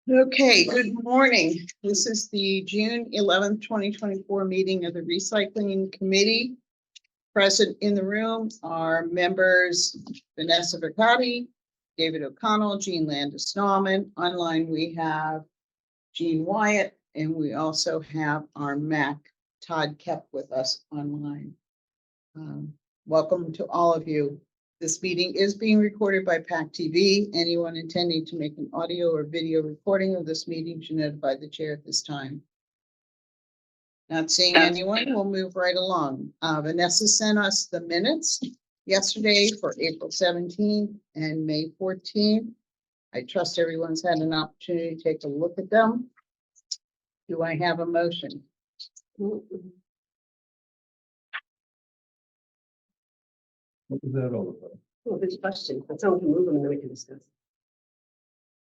Okay, good morning. This is the June 11th, 2024 meeting of the Recycling Committee. Present in the room are members Vanessa Vercotti, David O'Connell, Jean Landis-Nauman. Online we have Jean Wyatt, and we also have our Mac, Todd Kep, with us online. Welcome to all of you. This meeting is being recorded by PAC TV. Anyone intending to make an audio or video recording of this meeting should notify the chair at this time. Not seeing anyone, we'll move right along. Vanessa sent us the minutes yesterday for April 17th and May 14th. I trust everyone's had an opportunity to take a look at them. Do I have a motion? What was that all about? Well, good question. But someone can move them and then we can discuss.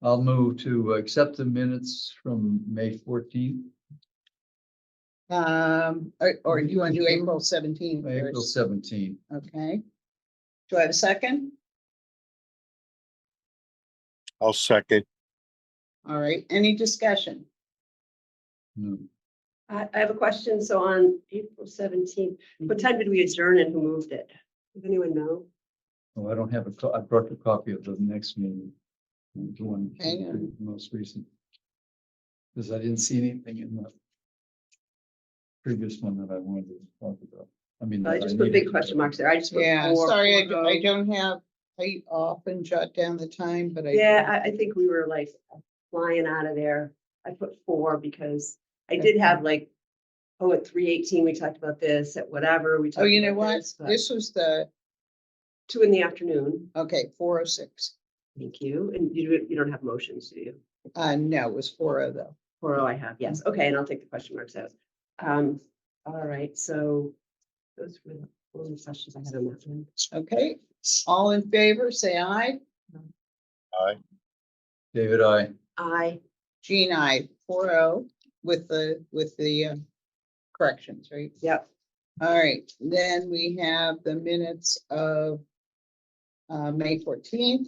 I'll move to accept the minutes from May 14th. Or do you want to do April 17th? April 17th. Okay. Do I have a second? I'll second. All right, any discussion? No. I have a question. So on April 17th, what time did we adjourn and who moved it? Does anyone know? Oh, I don't have I brought a copy of the next meeting. The one, Hang on. the most recent. Because I didn't see anything in the previous one that I wanted to talk about. I mean, I just put big question marks there. I just put Yeah, four, sorry, I four, don't have, I often jot down the time, but I. Yeah, I think we were like flying out of there. I put 4 because I did have like, at 3:18, we talked about this, at whatever, we talked. Oh, you know about what? this, but This was the, 2 in the afternoon. okay, 4:06. Thank you. And you don't have motions, do you? No, it was 4:00 though. 4 I have, yes. Okay, and I'll take the question marks out. All right, so those were the only questions I had on that one. Okay, all in favor, say aye. Aye. David, I, Jean, aye, 4-0 with the corrections, right? yep, All right, then we have the minutes of May 14th.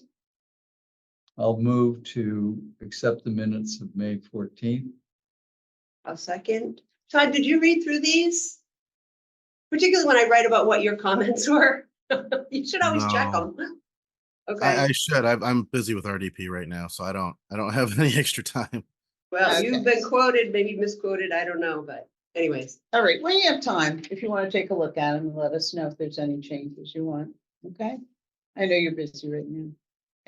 I'll move to accept the minutes of May 14th. a second. Todd, did you read through these? Particularly when I write about what your comments were. You should always check No. them. Okay, I should. I'm busy with RDP right now, so I don't have any extra time. well, Okay. you've been quoted, maybe misquoted, I don't know, but anyways. All right, when you have time, if you want to take a look at them and let us know if there's any changes you want, okay? I know you're busy right now.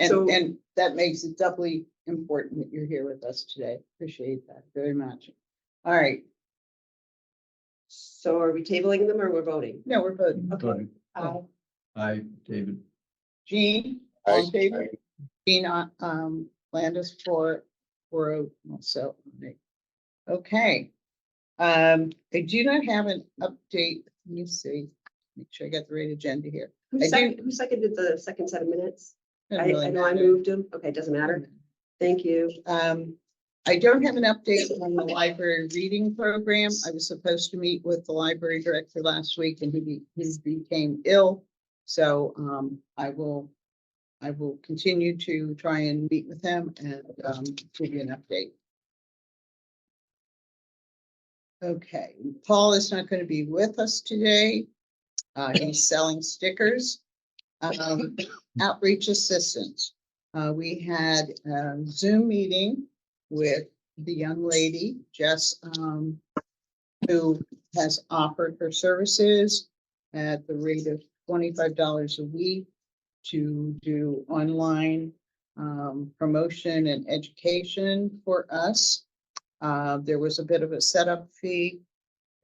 So- And that makes it doubly important that you're here with us today. Appreciate that very much. All right, So are we tabling them or we're voting? no, we're voting. Okay. Voting. Aye. Aye, David. Jean, all in Aye. favor? Jean, Landis for also. Okay. I do not have an update. Let me see. Make sure I got the right agenda here. I do- Who seconded the second set of minutes? Doesn't I really know I matter. moved them. Okay, doesn't matter. Thank you. I don't have an update on the library reading program. I was supposed to meet with the library director last week and he became ill. So I will continue to try and meet with him and give you an update. Okay, Paul is not going to be with us today. He's selling stickers. Outreach assistance. We had a Zoom meeting with the young lady, Jess, who has offered her services at the rate of $25 a week to do online promotion and education for us. There was a bit of a setup fee.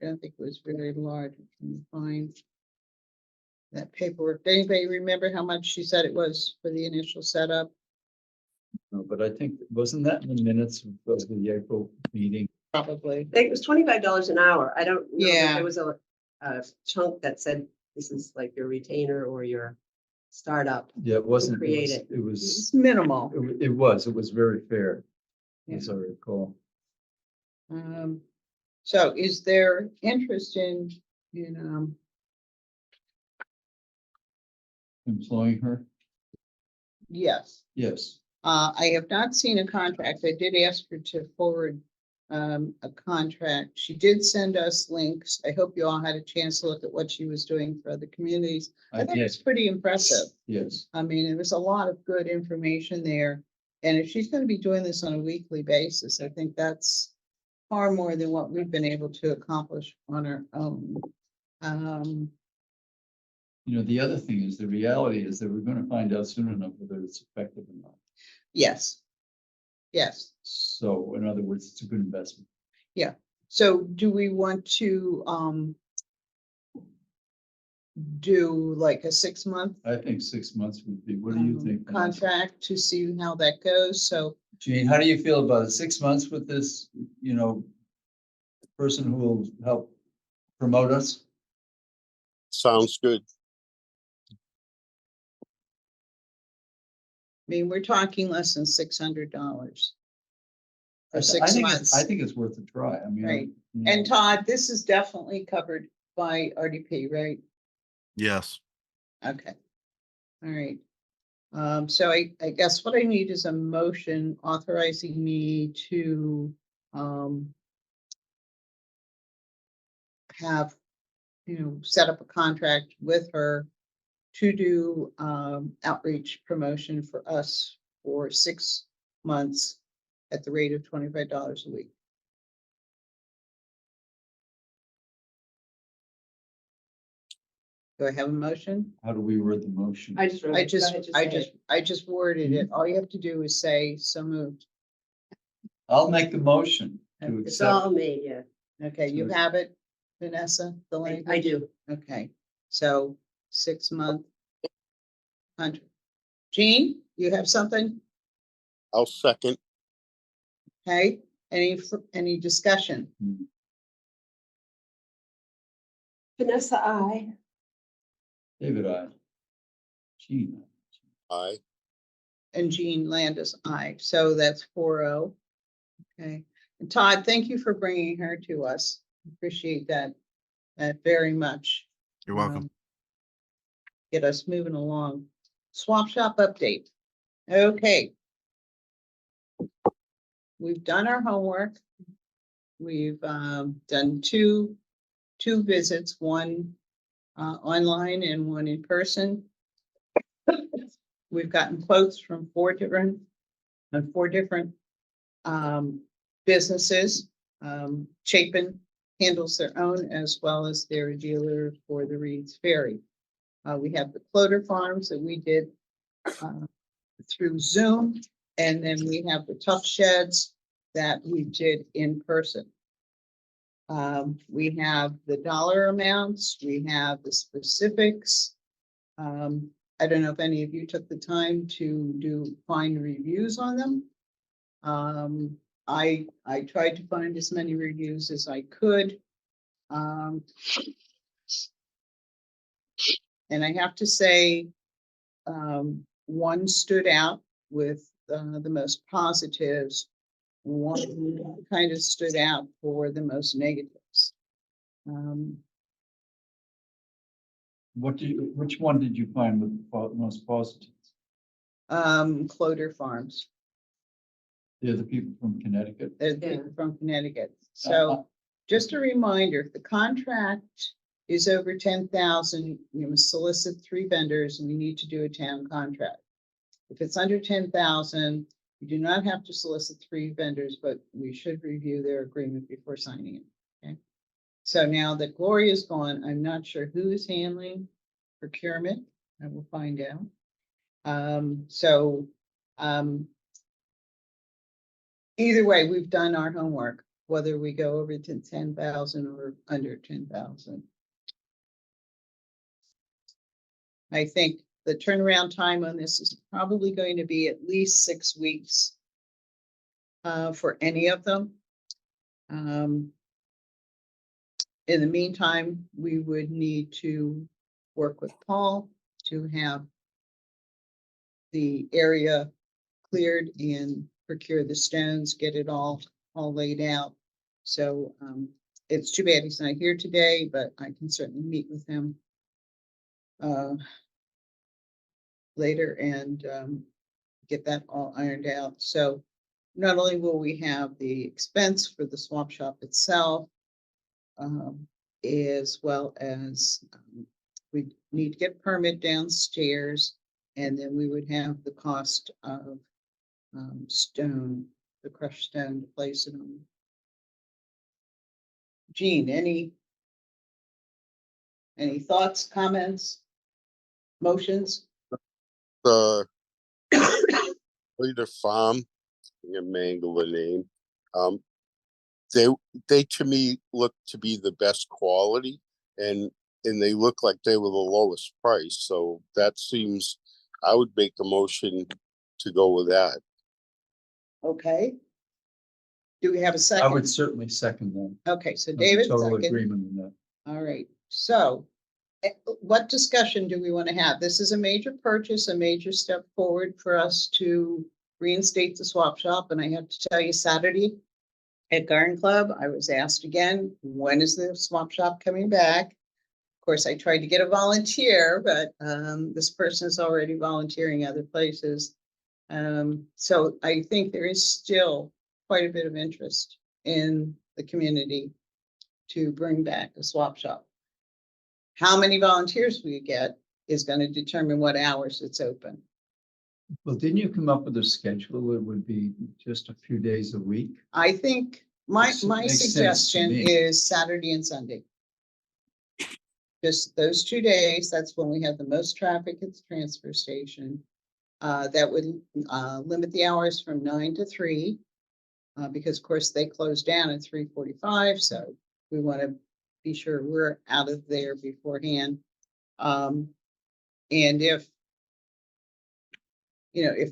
I don't think it was very large. Can you find that paperwork? Does anybody remember how much she said it was for the initial setup? No, but I think, wasn't that in the minutes of the April meeting? Probably. I think it was $25 an hour. I don't know if Yeah. there was a chunk that said this is like your retainer or your startup. Yeah, it wasn't. create It it. was, It's minimal. it was very fair, as I recall. So is there interest in Employing her? yes, Yes. I have not seen a contract. I did ask her to forward a contract. She did send us links. I hope you all had a chance to look at what she was doing for other communities. I thought it was pretty impressive. Yes, I mean, there was a lot of good information there. And if she's gonna be doing this on a weekly basis, I think that's far more than what we've been able to accomplish on our own. you know, the other thing is, the reality is that we're gonna find out soon enough whether it's effective or not. Yes. Yes. So in other words, it's a good investment. So do we want to do like a 6-month I think 6 months would be, what do you think? Vanessa? contract to see how that goes? So Gene, how do you feel about it? 6 months with this, you know, person who will help promote us? Sounds good. I mean, we're talking less than $600 for I 6 think months. I think it's worth a try. I mean, Right. you know, And Todd, this is definitely covered by RDP, right? Yes. Okay. All right. So I guess what I need is a motion authorizing me to have, set up a contract with her to do outreach promotion for us for 6 months at the rate of $25 a week. Do I have a motion? how do we word the motion? I just. wrote I it. Go just, ahead, I say just, it. I just worded it. All you have to do is say so moved. I'll make the motion to It's It's accept. all made, yeah. Okay, you Sure. have it, Vanessa, the I language? do. Okay, so 6-month contract. Jean, you have something? I'll second. Okay, any discussion? Vanessa, I. David, Gene, Aye. And Jean Landis, aye. So that's 4-0. Okay, and Todd, thank you for bringing her to us. Appreciate that very much. You're welcome. Get us moving along. Swap shop update. Okay. We've done our homework. We've done two visits, one online and one in person. We've gotten quotes from four different businesses. Chapin handles their own as well as their dealer for the Reed's Ferry. We have the Cloder Farms that we did through Zoom, and then we have the Tough Sheds that we did in person. We have the dollar amounts, we have the specifics. I don't know if any of you took the time to do find reviews on them. I tried to find as many reviews as I could. And I have to say, one stood out with the most positives. One kind of stood out for the most negatives. which one did you find with the most positive? Cloder Farms, They're the people from Connecticut. they're the people from Connecticut. So just a reminder, if the contract is over 10,000, you must solicit 3 vendors and we need to do a town contract. If it's under 10,000, you do not have to solicit 3 vendors, but we should review their agreement before signing it. Okay. So now that Gloria's gone, I'm not sure who is handling procurement. I will find out. Either way, we've done our homework, whether we go over to 10,000 or under 10,000. I think the turnaround time on this is probably going to be at least 6 weeks for any of them. In the meantime, we would need to work with Paul to have the area cleared and procure the stones, get it all laid out. So it's too bad he's not here today, but I can certainly meet with him later and get that all ironed out. So not only will we have the expense for the swap shop itself, as well as we need to get permit downstairs, and then we would have the cost of stone, the crushed stone to place it on. Jean, any thoughts, comments, motions? The Leader Farm, I'm gonna mangle the name. They to me look to be the best quality, and they look like they were the lowest price. So that seems, I would make the motion to go with that. Okay. Do we have a I would second? certainly second that. Okay, so I'm in David, Total second. agreement on that. All right, so what discussion do we want to have? This is a major purchase, a major step forward for us to reinstate the swap shop. And I have to tell you, Saturday at Garden Club, I was asked again, when is the swap shop coming back? Of course, I tried to get a volunteer, but this person is already volunteering other places. So I think there is still quite a bit of interest in the community to bring back a swap shop. How many volunteers we get is going to determine what hours it's open. Well, didn't you come up with a schedule that would be just a few days a week? I think my Makes sense to suggestion me. is Saturday and Sunday. Just those 2 days, that's when we have the most traffic at the transfer station. That would limit the hours from 9 to 3. Because of course they close down at 3:45, so we want to be sure we're out of there beforehand. And if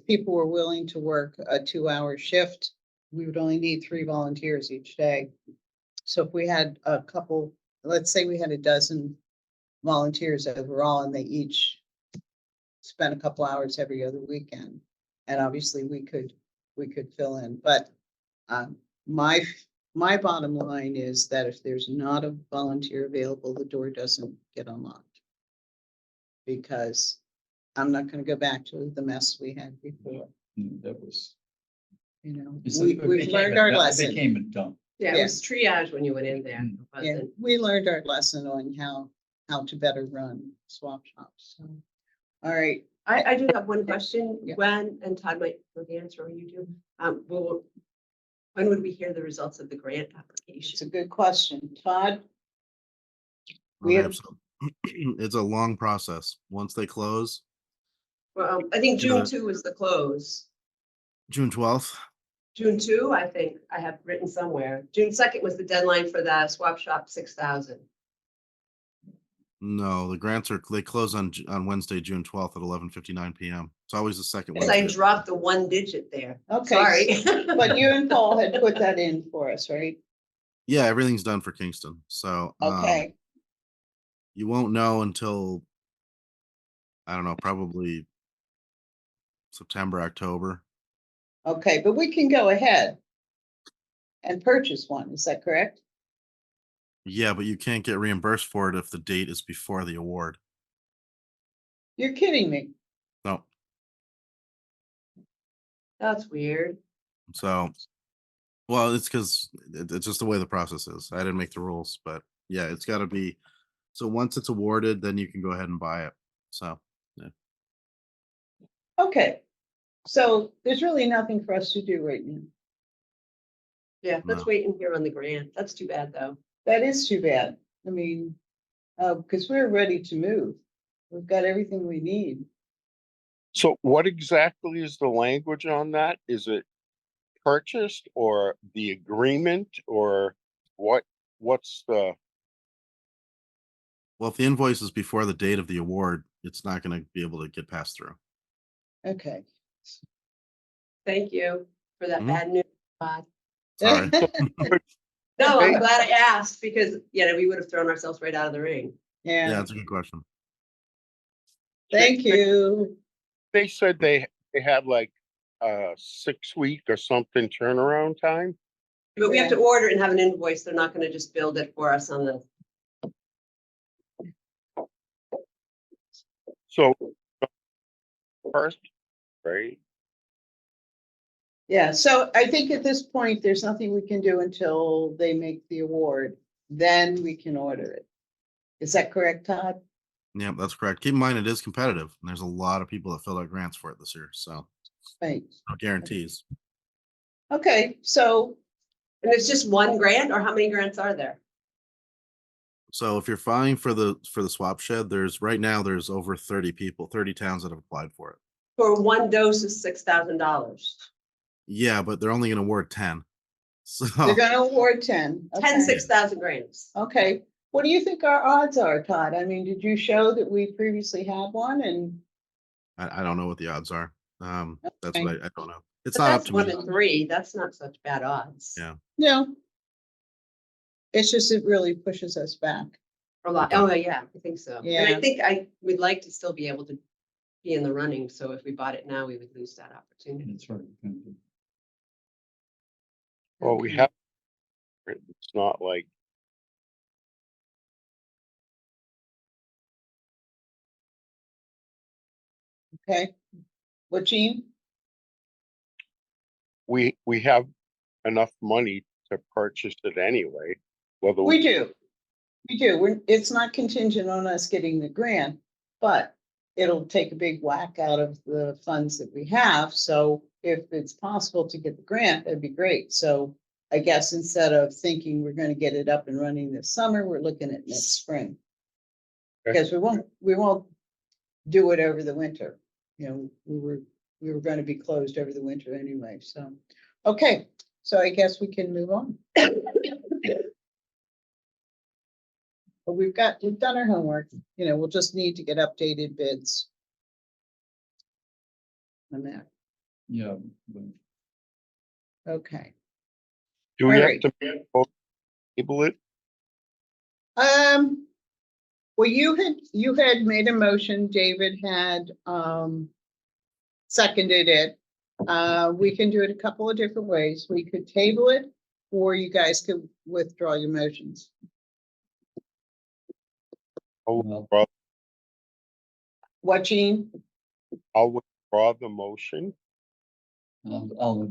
people were willing to work a 2-hour shift, we would only need 3 volunteers each day. So if we had a couple, let's say we had a dozen volunteers overall, and they each spent a couple hours every other weekend, and obviously we could fill in, but my bottom line is that if there's not a volunteer available, the door doesn't get unlocked. Because I'm not going to go back to the mess we had before, That was. we've learned our It lesson. became a dump. Yeah, Yeah. it was triage when you went in there. Mm. It Yeah, wasn't. we learned our lesson on how to better run swap shops, so. All right, I do have one question, Yeah. Gwen, and Todd might know the answer, or you do. When would we hear the results of the grant it's application? a good question. Todd? We Okay, have- so it's a long process. Once they close, Well, I think Yeah. June 2 was the close. June 12th. June 2, I think I have written somewhere. June 2nd was the deadline for the swap shop 6,000. No, the grants they close on Wednesday, June 12th at 11:59 p.m. It's always the second Because I Wednesday. dropped the one digit there. Okay, Sorry. but you and Paul had put that in for us, right? Yeah, everything's done for Kingston. So Okay, you won't know until, I don't know, probably September, October. okay, but we can go ahead and purchase one, is that correct? Yeah, but you can't get reimbursed for it if the date is before the award. You're kidding me. No. That's weird. So, well, it's because it's just the way the process is. I didn't make the rules, but yeah, it's got to be. So once it's awarded, then you can go ahead and buy it. So, yeah. Okay, so there's really nothing for us to do right now. Yeah, let's No. wait and hear on the grant. That's too bad, though. That is too bad. I mean, because we're ready to move. We've got everything we need. So what exactly is the language on that? Is it purchased or the agreement, or what's the, Well, if the invoice is before the date of the award, it's not going to be able to get passed through. Okay. Thank you for that Mhm. bad news. Todd. Sorry. No, I'm Hey. glad I asked because, we would have thrown ourselves right out of the ring. Yeah, Yeah, that's a good question. thank you. they said they had like 6 week or something turnaround time? But we have Yeah. to order it and have an invoice. They're not going to just build it for us on the. So first, right? Yeah, so I think at this point, there's nothing we can do until they make the award. Then we can order it. Is that correct, Todd? Yeah, that's correct. Keep in mind, it is competitive. And there's a lot of people that fill out grants for it this year. So Right. no guarantees. Okay, so, And it's just one grant, or how many grants are there? So if you're filing for the swap shed, right now there's over 30 people, 30 towns that have applied for it. For one dose is $6,000. Yeah, but they're only going to award 10. So they're gonna award 10. 10, Okay. 6,000 grants. Okay, what do you think our odds are, Todd? I mean, did you show that we previously had one and? I don't know what the odds are. That's Okay. what I don't know. It's But not up that's to one me. in 3. That's not such bad odds. Yeah. No. It's just, it really pushes us back. A lot. Oh, yeah, I think so. And Yeah. I think we'd like to still be able to be in the running. So if we bought it now, we would lose that opportunity. That's right. Well, we Okay. have, it's not like, Okay. What, Jean? we have enough money to purchase it anyway, whether We do. We do. It's not contingent on us getting the grant, but it'll take a big whack out of the funds that we have. So if it's possible to get the grant, that'd be great. So I guess instead of thinking we're gonna get it up and running this summer, we're looking at next spring. Okay. Because we won't do it over the winter. You know, we were gonna be closed over the winter anyway, so. Okay, so I guess we can move on. But we've done our homework, you know, we'll just need to get updated bids. On that, Yeah. But okay. do we have Alright. to table it? Well, you had made a motion, David had, seconded it. We can do it a couple of different ways. We could table it, or you guys could withdraw your motions. Well, What, Jean? I'll withdraw the motion. I'll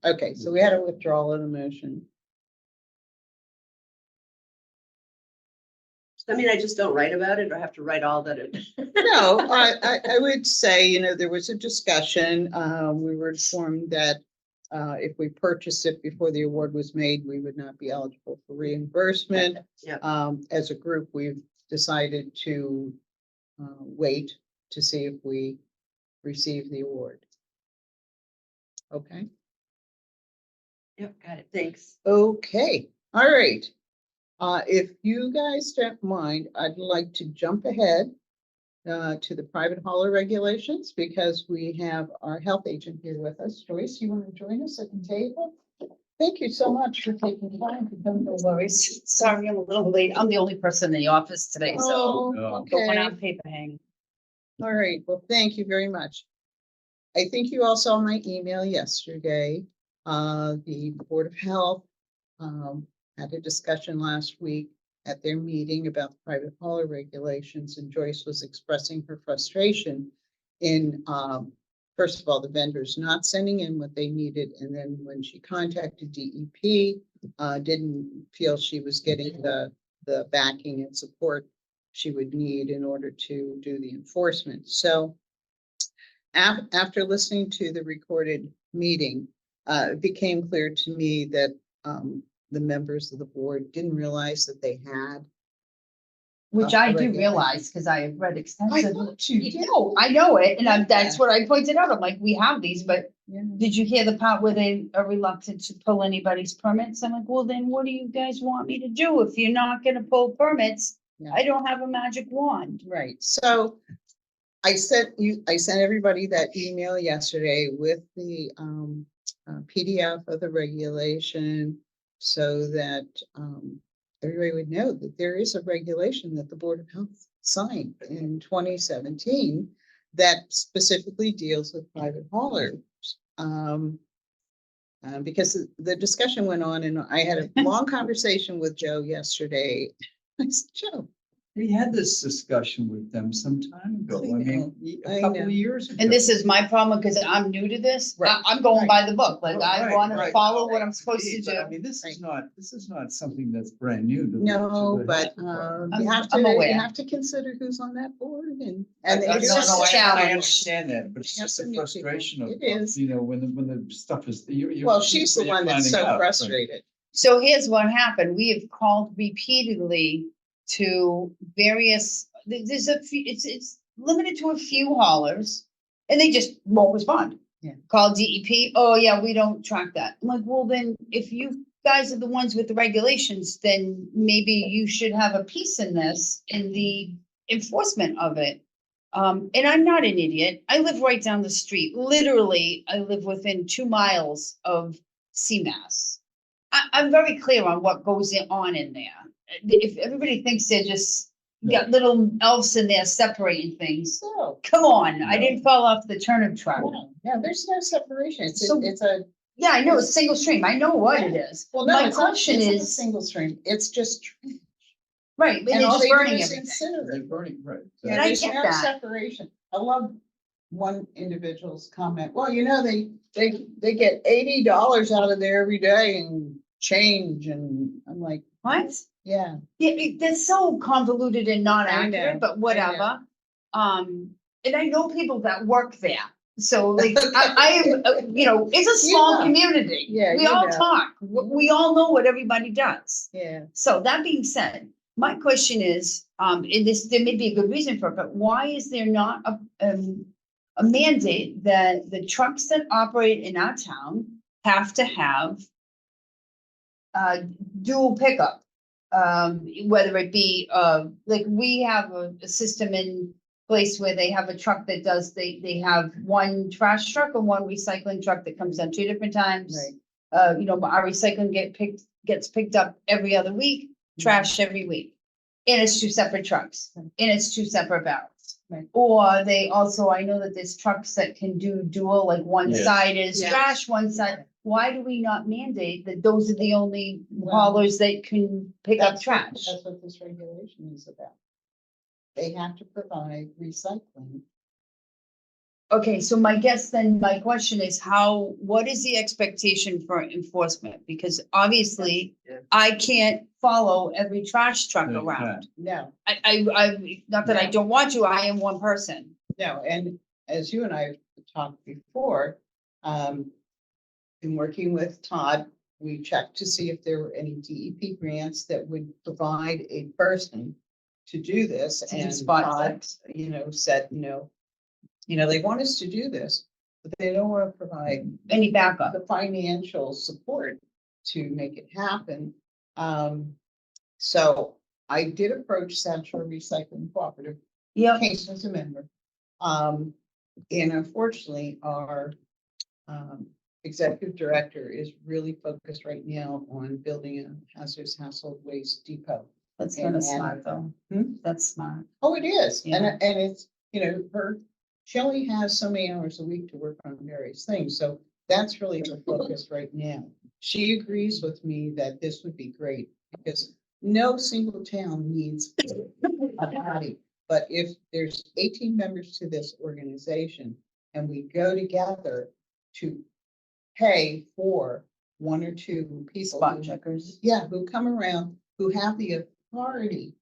Okay, so we had a withdrawal of the motion. I mean, I just don't write about it or have to write all that it. No, I would say, you know, there was a discussion. We were informed that if we purchased it before the award was made, we would not be eligible for reimbursement. Yeah. As a group, we've decided to wait to see if we receive the award. Okay. Yep, got it. Thanks. Okay, all right. If you guys don't mind, I'd like to jump ahead to the private hauler regulations because we have our health agent here with us. Joyce, you want to join us at the table? Thank you so much for taking time to come. No worries. Sorry, I'm a little late. I'm the only person in the office today, so Oh, No. going okay. on paper hang. All right, well, thank you very much. I think you all saw my email yesterday. The Board of Health had a discussion last week at their meeting about the private hauler regulations, and Joyce was expressing her frustration in, first of all, the vendors not sending in what they needed, and then when she contacted DEP, didn't feel she was getting the backing and support she would need in order to do the enforcement. So after listening to the recorded meeting, it became clear to me that the members of the board didn't realize that they had. Which I do Regulation. realize, because I have read I extensively. thought you did. No, I know it, and that's what I pointed out. I'm like, we have these, but Yeah. did you hear the part where they are reluctant to pull anybody's permits? I'm like, well, then what do you guys want me to do? If you're not gonna pull permits, Yeah. I don't have a magic wand. Right, so I sent everybody that email yesterday with the PDF of the regulation so that everybody would know that there is a regulation that the Board of Health signed in 2017 that specifically deals with private haulers. Because the discussion went on and I had a long conversation with Joe yesterday. I said, Joe, We had this discussion with them some time ago. I I mean, know, I a couple know. of years ago. And this is my problem, because I'm new to this. Right, I'm going right. by the book, like I Right, wanna right. follow No, what I'm I supposed to agree, but I do. mean, this is not something that's brand new. to the- No, to the but, health department. you have I'm to, aware. you have to consider who's on that board and. they It's do just have a to- challenge. I understand that, but it's You have just to a meet people. frustration of, It is. you know, when the stuff is. Well, she's the you're one that's finding so out, right. frustrated. So here's what happened. We have called repeatedly to various, there's a few, it's limited to a few haulers. And they just won't respond. Yeah. Call DEP, oh yeah, we don't track that. I'm like, well, then if you guys are the ones with the regulations, then maybe you should have a piece in this, in the enforcement of it. And I'm not an idiot. I live right down the street. Literally, I live within 2 miles of CMAS. I'm very clear on what goes on in there. If everybody thinks they're just got little elves in there separating things, So, come on, I No. didn't fall off the turnip truck. no, there's no separation. So- It's a, Yeah, I know, it's single stream. I know what it is. well, no, My it's not, question it's not a is, single stream. It's just. right, and they're And all just they do burning is everything. incinerate. They're burning, right. Yeah, And I there's get no that. separation. I love one individual's comment. Well, you know, they get $80 out of there every day and change, and I'm like, What? yeah. Yeah, they're so convoluted and not I accurate, know, but I know. whatever. And I know people that work there. So like, I am, you know, it's a small Yeah. community. Yeah, We you all know. talk. We all know what everybody does. Yeah. So that being said, my question is, and this, there may be a good reason for it, but why is there not a mandate that the trucks that operate in our town have to have dual pickup? Whether it be, like, we have a system in place where they have a truck that does, they have one trash truck and one recycling truck that comes on 2 different times. Right. You know, our recycling gets picked up every other week, trash every week. And it's 2 separate trucks, and it's 2 separate barrels. Right. Or they also, I know that there's trucks that can do dual, like one Yes. side is Yes. trash, one side. Why do we not mandate that those are the only Well, haulers that can pick up trash? That's what this regulation is about. They have to provide recycling. Okay, so my guess then, my question is what is the expectation for enforcement? Because obviously I can't follow every trash truck No, you around. No, Not that I don't want to, I am one person. no, and as you and I talked before, in working with Todd, we checked to see if there were any DEP grants that would provide a person to do this, To do and spot Todd, checks. said, no. They want us to do this, but they don't want to provide Any backup? the financial support to make it happen. So I did approach Central Recycling Cooperative, Yep, Kingston's a member. And unfortunately, our executive director is really focused right now on building a hazardous household waste depot. that's kind of And- smart though. Hmm? That's smart. Oh, it is, Yeah. and it's, she only has so many hours a week to work on various things, so that's really her focus right now. She agrees with me that this would be great, because no single town needs a body. But if there's 18 members to this organization, and we go together to pay for 1 or 2 people. Spot who- checkers. Yeah, who come around, who have the authority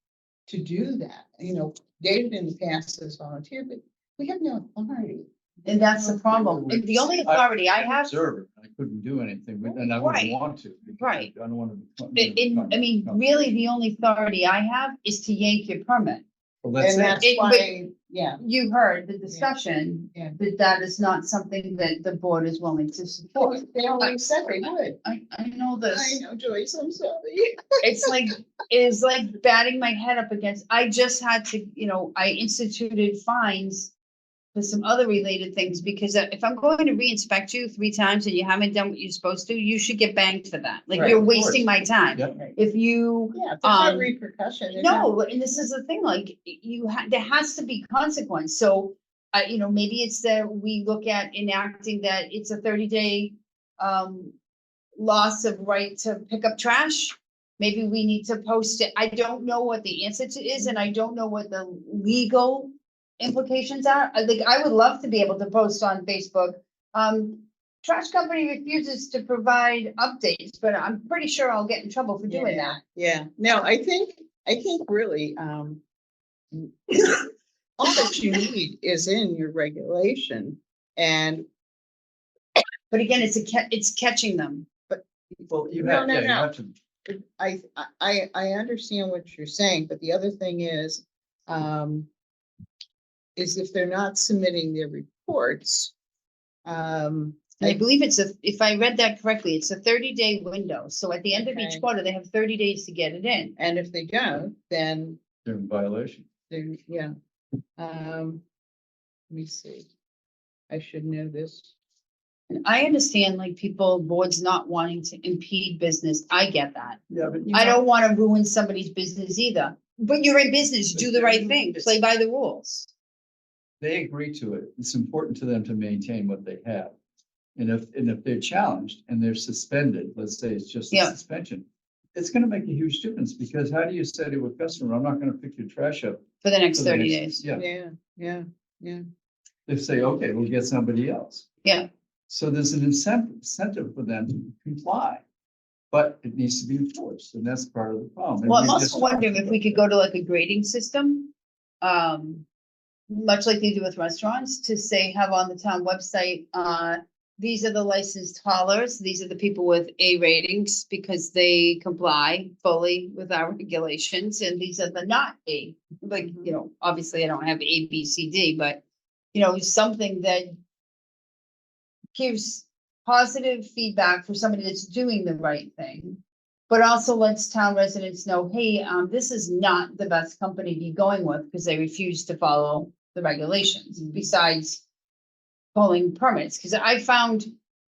to do that. David in the past has volunteered, but we have no authority. And that's the problem. And the only authority I have, Observer, I couldn't do anything, and I wouldn't Right. want to. because Right. I don't want to. I mean, really, the only authority I have is to yank your permit. Well, that's And it. that's It- but- why, yeah, You heard the discussion, Yeah. but that is not something that the board is willing to support. they always said they would. I know I this. know, Joyce, I'm sorry. It's like batting my head up against, I just had to, I instituted fines for some other related things, because if I'm going to re-inspect you 3 times and you haven't done what you're supposed to, you should get banged for that. Like, Right, you're of course. wasting my time. Yep. If you, Yeah, there's no Um, repercussion. There's no, and this is the thing, like, there has to be consequence, so, maybe it's that we look at enacting that it's a 30-day loss of right to pick up trash. maybe we need to post it. I don't know what the answer to is, and I don't know what the legal implications are. I think I would love to be able to post on Facebook. Trash company refuses to provide updates, but I'm pretty sure I'll get in trouble for doing Yeah, that. Yeah, no, I think really, all that you need is in your regulation. And But again, it's catching them. Well, you No, have, no, yeah, you no. have to, I understand what you're saying, but the other thing is if they're not submitting their reports, I believe if I read that correctly, it's a 30-day window. So at the end of Okay. each quarter, they have 30 days to get it in. and if they don't, then they're in violation. they're, yeah. Let me see. I should know this. And I understand like boards not wanting to impede business. I get that. Yeah, but I don't want to ruin somebody's business either. But you're in business, do the right thing, play by the rules. They agree to it. It's important to them to maintain what they have. And if they're challenged and they're suspended, let's say it's just a Yeah. suspension, it's gonna make a huge difference, because how do you say to a customer, I'm not gonna pick your trash up? For the next for the 30 next-" days. Yeah, Yeah. they say, okay, we'll get somebody else. Yeah. So there's an incentive for them to comply, but it needs to be enforced, and that's part of the problem. And Well, I'm we also just- wondering if we could go to like a grading system. Much like they do with restaurants, to say, have on the town website, these are the licensed haulers, these are the people with A ratings because they comply fully with our regulations, and these are the not A. Like, obviously I don't have A, B, C, D, but, something that gives positive feedback for somebody that's doing the right thing. But also lets town residents know, hey, this is not the best company to be going with because they refuse to follow the regulations, besides pulling permits. Because I found,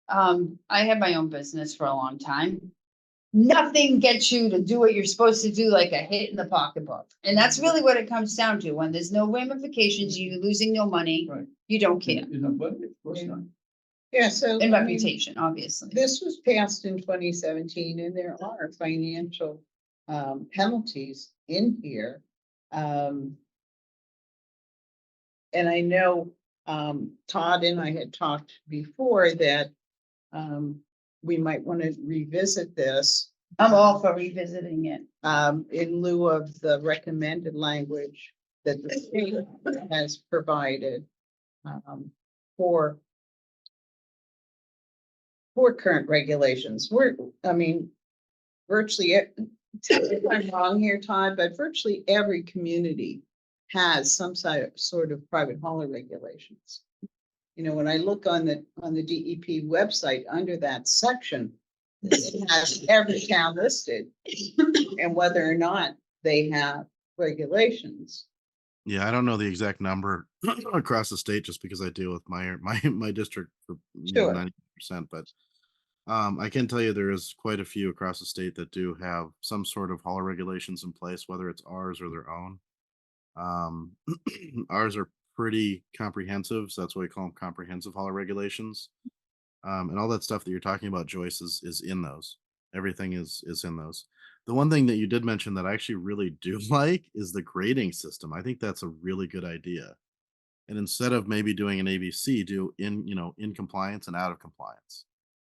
I had my own business for a long time. Nothing gets you to do what you're supposed to do like a hit in the pocketbook. And that's really what it comes down to. When there's no ramifications, you're losing no money, Right. you don't care. But of course not. Yeah, so. And I mean, reputation, obviously. this was passed in 2017, and there are financial penalties in here. And I know Todd and I had talked before that we might want to revisit this I'm all for revisiting it. in lieu of the recommended language that the state has provided for current regulations. Virtually, tell me if I'm wrong here, Todd, but virtually every community has some sort of private hauler regulations. When I look on the DEP website under that section, it has every town listed and whether or not they have regulations. Yeah, I don't know the exact number across the state just because I deal with my district for Sure. 90%, but I can tell you there is quite a few across the state that do have some sort of hauler regulations in place, whether it's ours or their own. Ours are pretty comprehensive, so that's why we call them comprehensive hauler regulations. And all that stuff that you're talking about, Joyce, is in those. Everything is in those. The one thing that you did mention that I actually really do like is the grading system. I think that's a really good idea. And instead of maybe doing an ABC, do in compliance and out of compliance.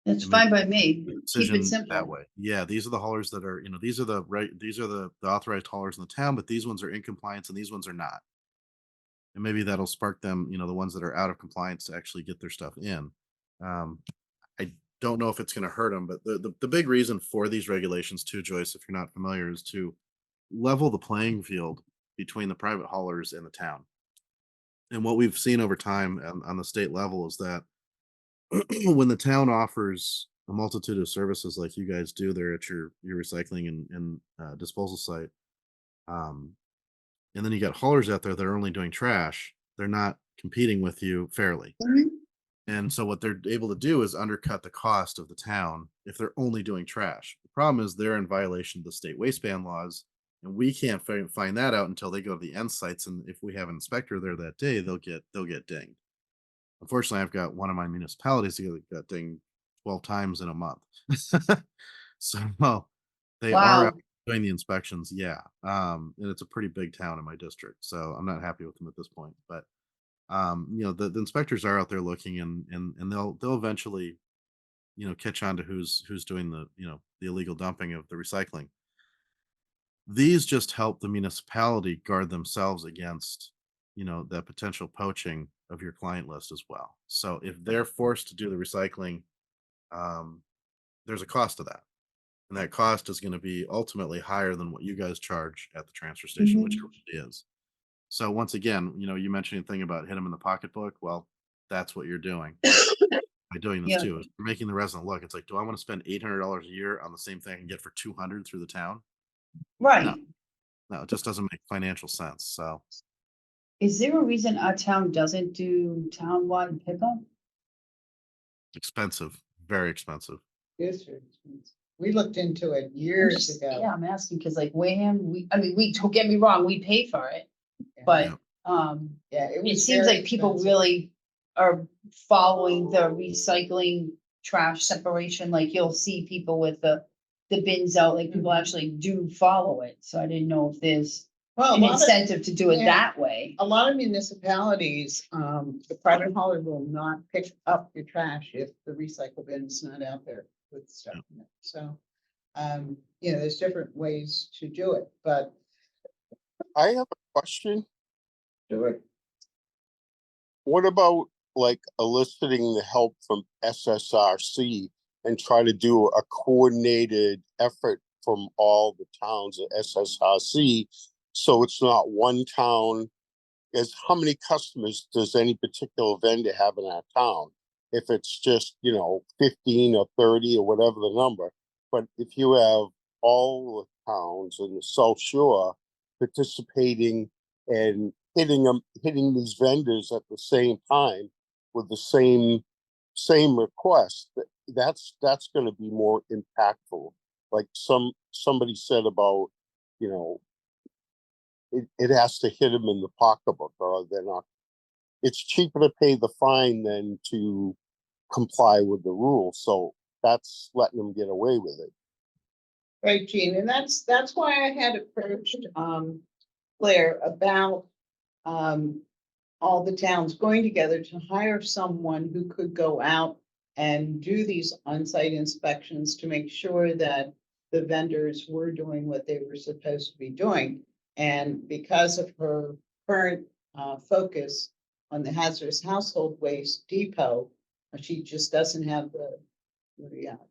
That's And fine make by me. Keep decision it simple. that way. Yeah, these are the haulers that are, these are the authorized haulers in the town, but these ones are in compliance and these ones are not. And maybe that'll spark them, the ones that are out of compliance to actually get their stuff in. I don't know if it's going to hurt them, but the big reason for these regulations too, Joyce, if you're not familiar, is to level the playing field between the private haulers and the town. And what we've seen over time on the state level is that when the town offers a multitude of services like you guys do there at your recycling and disposal site, and then you got haulers out there that are only doing trash, they're not competing with you fairly. Mhm. And so what they're able to do is undercut the cost of the town if they're only doing trash. The problem is they're in violation of the state waste ban laws, and we can't find that out until they go to the end sites. And if we have an inspector there that day, they'll get dinged. Unfortunately, I've got one of my municipalities that got dinged 12 times in a month. So they Wow. are out Doing the inspections, yeah. And it's a pretty big town in my district, so I'm not happy with them at this point. But the inspectors are out there looking, and they'll eventually, catch on to who's doing the illegal dumping of the recycling. These just help the municipality guard themselves against, that potential poaching of your client list as well. So if they're forced to do the recycling, um, there's a cost to that. And that cost is going to be ultimately higher than what you guys charge at the transfer station, which it really is. So once again, you mentioned a thing about hit them in the pocketbook. Well, that's what you're doing by doing this Yeah. too. Is you're making the resident look. It's like, do I want to spend $800 a year on the same thing I can get for 200 through the town? Right. No, it just doesn't make financial sense. So Is there a reason our town doesn't do townwide pickup? expensive, very expensive. Yes, sir. We looked into it years ago. Yeah, I'm asking, cause like Wareham, don't get me wrong, we pay for it, but, Yeah. Yeah, it it was seems very like people expensive. really are following the recycling trash separation, like you'll see people with the bins out, like people actually do follow it, so I didn't know if there's Well, an incentive to do it yeah. that way. a lot of municipalities, the private hauler will not pick up your trash if the recycle bin is not out there with stuff in it. So, there's different ways to do it, but. I have a question. Do it. What about like eliciting the help from SSRC and try to do a coordinated effort from all the towns at SSRC? So it's not one town. Is how many customers does any particular vendor have in our town? If it's just, 15 or 30 or whatever the number. But if you have all the towns in the South Shore participating and hitting these vendors at the same time with the same request, that's going to be more impactful. Like somebody said about, it has to hit them in the pocketbook, or they're not. It's cheaper to pay the fine than to comply with the rules. So that's letting them get away with it. Right, Jean, and that's why I had approached, Claire about, all the towns going together to hire someone who could go out and do these on-site inspections to make sure that the vendors were doing what they were supposed to be doing. And because of her current, focus on the hazardous household waste depot, she just doesn't have the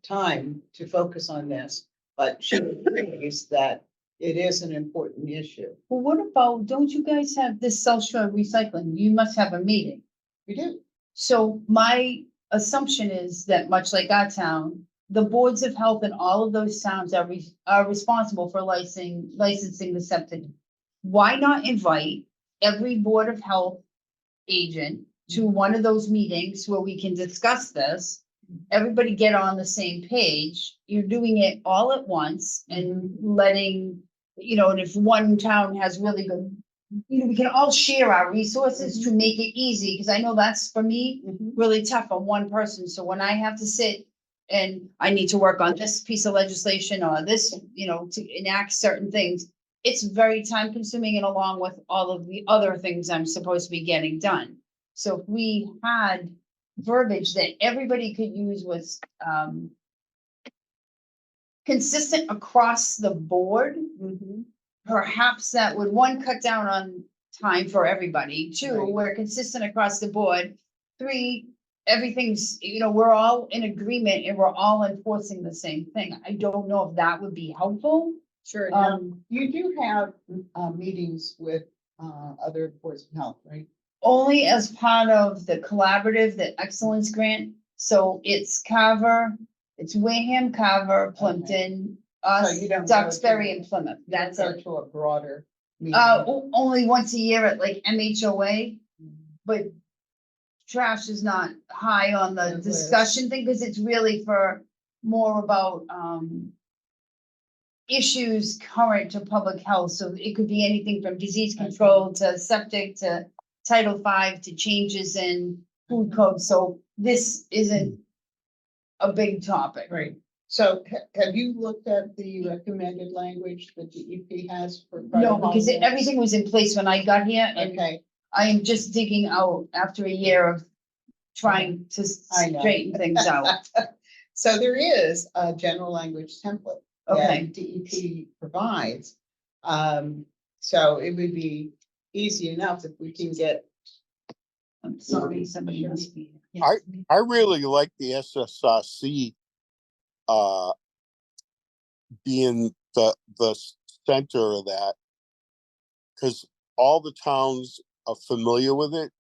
time to focus on this. But she agrees that it is an important issue. Well, what about, don't you guys have this South Shore recycling? You must have a meeting. We do. So my assumption is that much like our town, the boards of health in all of those towns are responsible for licensing the septic. Why not invite every board of health agent to one of those meetings where we can discuss this? Everybody get on the same page. You're doing it all at once and letting, and if one town has really good, we can all share our resources to make it easy, because I know that's for me really tough on one person. So when I have to sit and I need to work on this piece of legislation or this, to enact certain things, it's very time consuming, and along with all of the other things I'm supposed to be getting done. So if we had verbiage that everybody could use was consistent across the board, perhaps that would, one, cut down on time for everybody. Two, Right. we're consistent across the board. Three, everything's, we're all in agreement and we're all enforcing the same thing. I don't know if that would be helpful. Sure. Now, you do have, meetings with, other boards of health, right? Only as part of the collaborative, the excellence grant. So it's Carver, it's Wareham, Carver, Plimpton, us, you don't go Duxbury, to- and Plymouth. That's Go it. to a broader meeting. Only once a year at like MHOA, but trash is not high on the The discussion thing, because it's really for more about, issues current to public health. So it could be anything from disease control to septic to Title V to changes in food code. So this isn't a big topic. Right. So have you looked at the recommended language that the EP has for? No, private because home everything was in place when I got here limits? and Okay, I am just digging out after a year of trying to I know. straighten things out. so there is a general language template Okay. that DEP provides. So it would be easy enough if we can get. I'm sorry, somebody Sure. must be. I really like the SSRC being the center of that. Cause all the towns are familiar with it.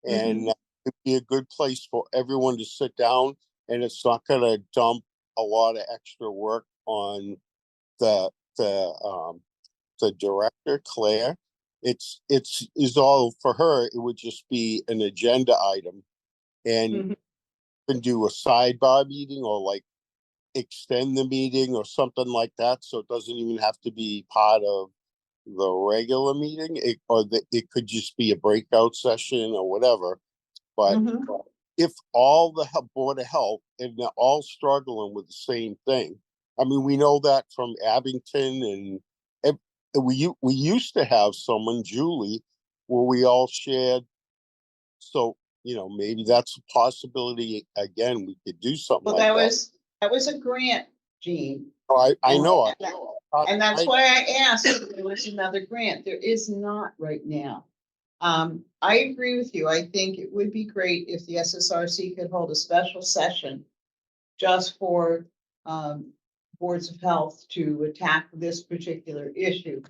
And it'd be a good place for everyone to sit down, and it's not gonna dump a lot of extra work on the director, Claire. Is all for her. It would just be an agenda item, and Mhm. can do a sidebar meeting or like extend the meeting or something like that. So it doesn't even have to be part of the regular meeting. It could just be a breakout session or whatever. But Mhm. if all the Board of Health and they're all struggling with the same thing, I mean, we know that from Abington and we used to have someone, Julie, where we all shared. So, maybe that's a possibility. Again, we could do something Well, like that. that was a grant, Gene. I know. And that's I- why I asked if there was another grant. There is not right now. I agree with you. I think it would be great if the SSRC could hold a special session just for boards of health to attack this particular issue.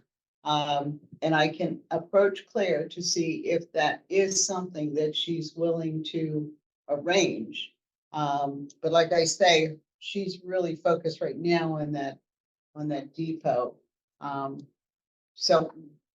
And I can approach Claire to see if that is something that she's willing to arrange. But like I say, she's really focused right now on that depot. So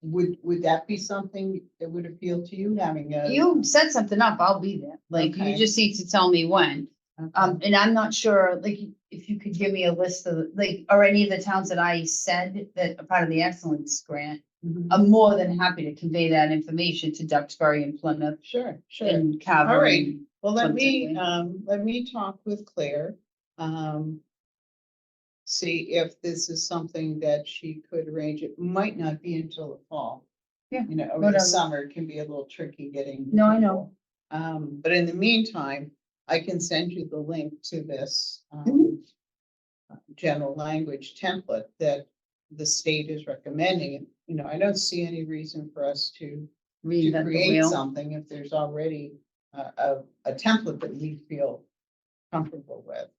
would that be something that would appeal to you, having a? You set something up, I'll be there. Like, you Okay. just need to tell me when. Okay. And I'm not sure, like, if you could give me a list of, like, or any of the towns that I said that are part of the excellence grant, Mhm. I'm more than happy to convey that information to Duxbury and Plymouth Sure, sure. and Carver. All right. and- Well, Something. let me talk with Claire. See if this is something that she could arrange. It might not be until the fall. Yeah, Over the whatever. summer, it can be a little tricky getting. No, I know. people. But in the meantime, I can send you the link to this Mhm. general language template that the state is recommending. And, I don't see any reason for us to Reinvent the create wheel. something if there's already a template that we feel comfortable with.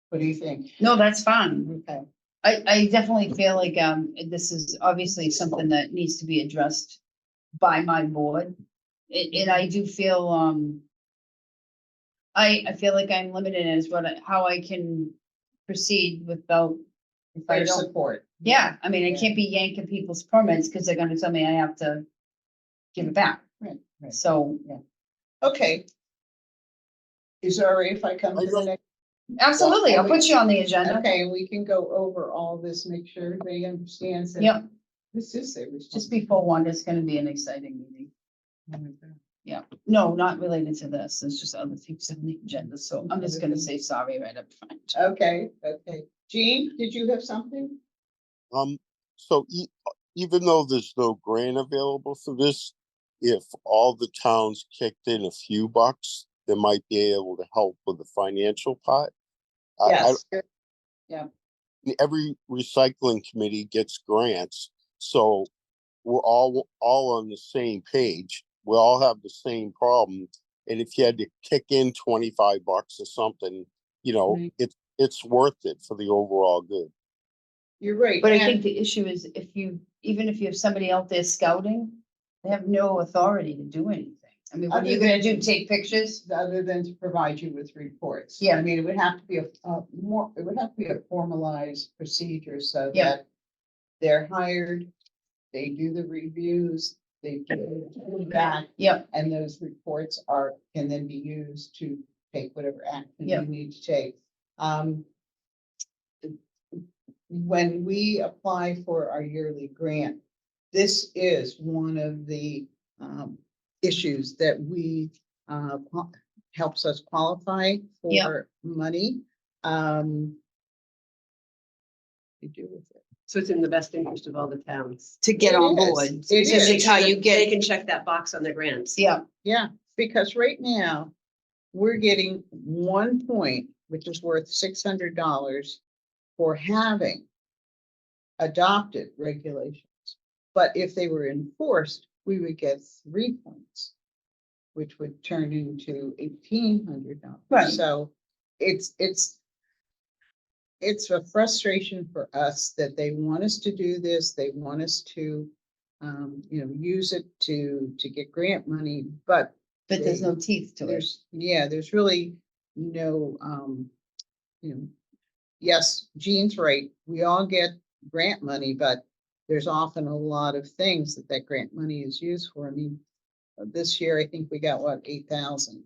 What do you think? No, that's fine. Okay, I definitely feel like, this is obviously something that needs to be addressed by my board. And I do feel, I feel like I'm limited as how I can proceed without. If I their don't, support. yeah, I mean, I Yeah. can't be yanking people's permits because they're gonna tell me I have to give it back. Right, right. So, Okay. Is it all right if I come to the next? absolutely, I'll put you on the agenda. Okay, we can go over all this, make sure everybody understands that. Yep, This is their just responsibility. before one, it's gonna be an exciting meeting. Yeah, no, not related to this. It's just other things on the agenda. So I'm just gonna say sorry right up front. Okay, okay. Jean, did you have something? So even though there's no grant available for this, if all the towns kicked in a few bucks, they might be able to help with the financial part. Yes. Every recycling committee gets grants, so we're all on the same page. We all have the same problem. And if you had to kick in $25 or something, Right. it's worth it for the overall good. You're right. But I think and- the issue is even if you have somebody out there scouting, they have no authority to do anything. I mean, what are you Other gonna than- do? Take pictures? Other than to provide you with reports. Yeah. I mean, it would have to be it would have to be a formalized procedure so Yeah. that they're hired, they do the reviews, they give back, Yep, and those reports can then be used to take whatever action Yeah. you need to take. When we apply for our yearly grant, this is one of the issues that we helps us qualify Yeah. for money. You do with it. So it's in the best interest of all the towns. To get It on is. board. It Because is. it's how you They get, can check that box on their grants. yeah, Yeah, because right now, we're getting 1 point, which is worth $600 for having adopted regulations. But if they were enforced, we would get 3 points, which would turn into $1,800. Right. So it's a frustration for us that they want us to do this. They want us to, use it to get grant money, but but there's no teeth to it. there's really no, yes, Jean's right. We all get grant money, but there's often a lot of things that grant money is used for. I mean, this year, I think we got what, 8,000.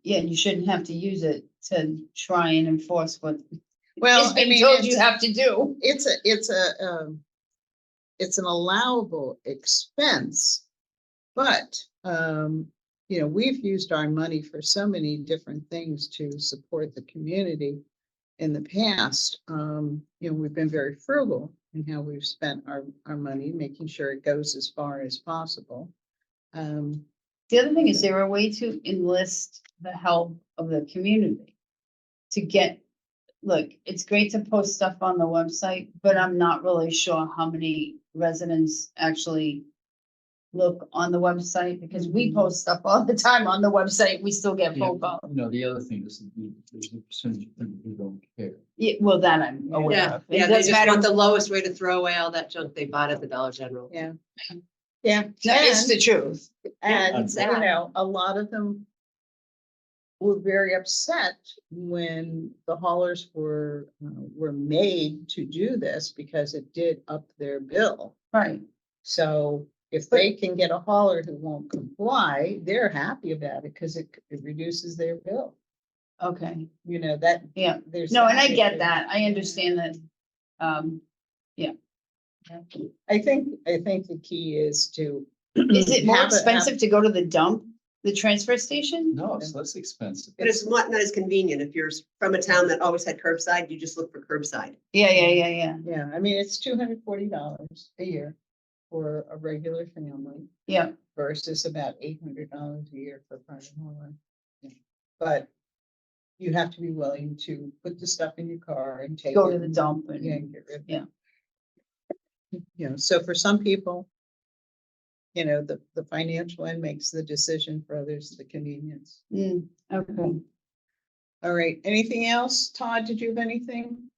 Yeah, and you shouldn't have to use it to try and enforce what Well, is I being mean, told you have to do. it's an allowable expense, but, we've used our money for so many different things to support the community in the past. We've been very frugal in how we've spent our money, making sure it goes as far as possible. The other thing is there a way to enlist the help of the community to get, look, it's great to post stuff on the website, but I'm not really sure how many residents actually look on the website because we post stuff all the time on the website. We still get phone calls. The other thing is that there's a percentage of people who don't care. Yeah, well, that I'm aware Yeah, of. yeah, It they doesn't just matter. want the lowest way to throw away all that junk they bought at the Dollar General. Yeah. Yeah. No, it's And- the truth. And, it's sad. a lot of them were very upset when the haulers were made to do this because it did up their bill. Right. So if they can get a hauler who won't comply, they're happy about it because it reduces their bill. Okay. That. Yeah. There's. No, and I that get issue. that. I understand that. I think the key is to. Is it more have a- expensive to go to the dump, the transfer station? No, it's less expensive. But it's not as convenient. If you're from a town that always had curbside, you just look for curbside. Yeah, yeah, yeah. Yeah, I mean, it's $240 a year for a regular family Yeah, versus about $800 a year for private hauler. Yeah. But you have to be willing to put the stuff in your car and take go it to the and- dump Yeah, and, and get rid of it. yeah. So for some people, the financial end makes the decision, for others, the convenience. Okay. All right, anything else? Todd, did you have anything?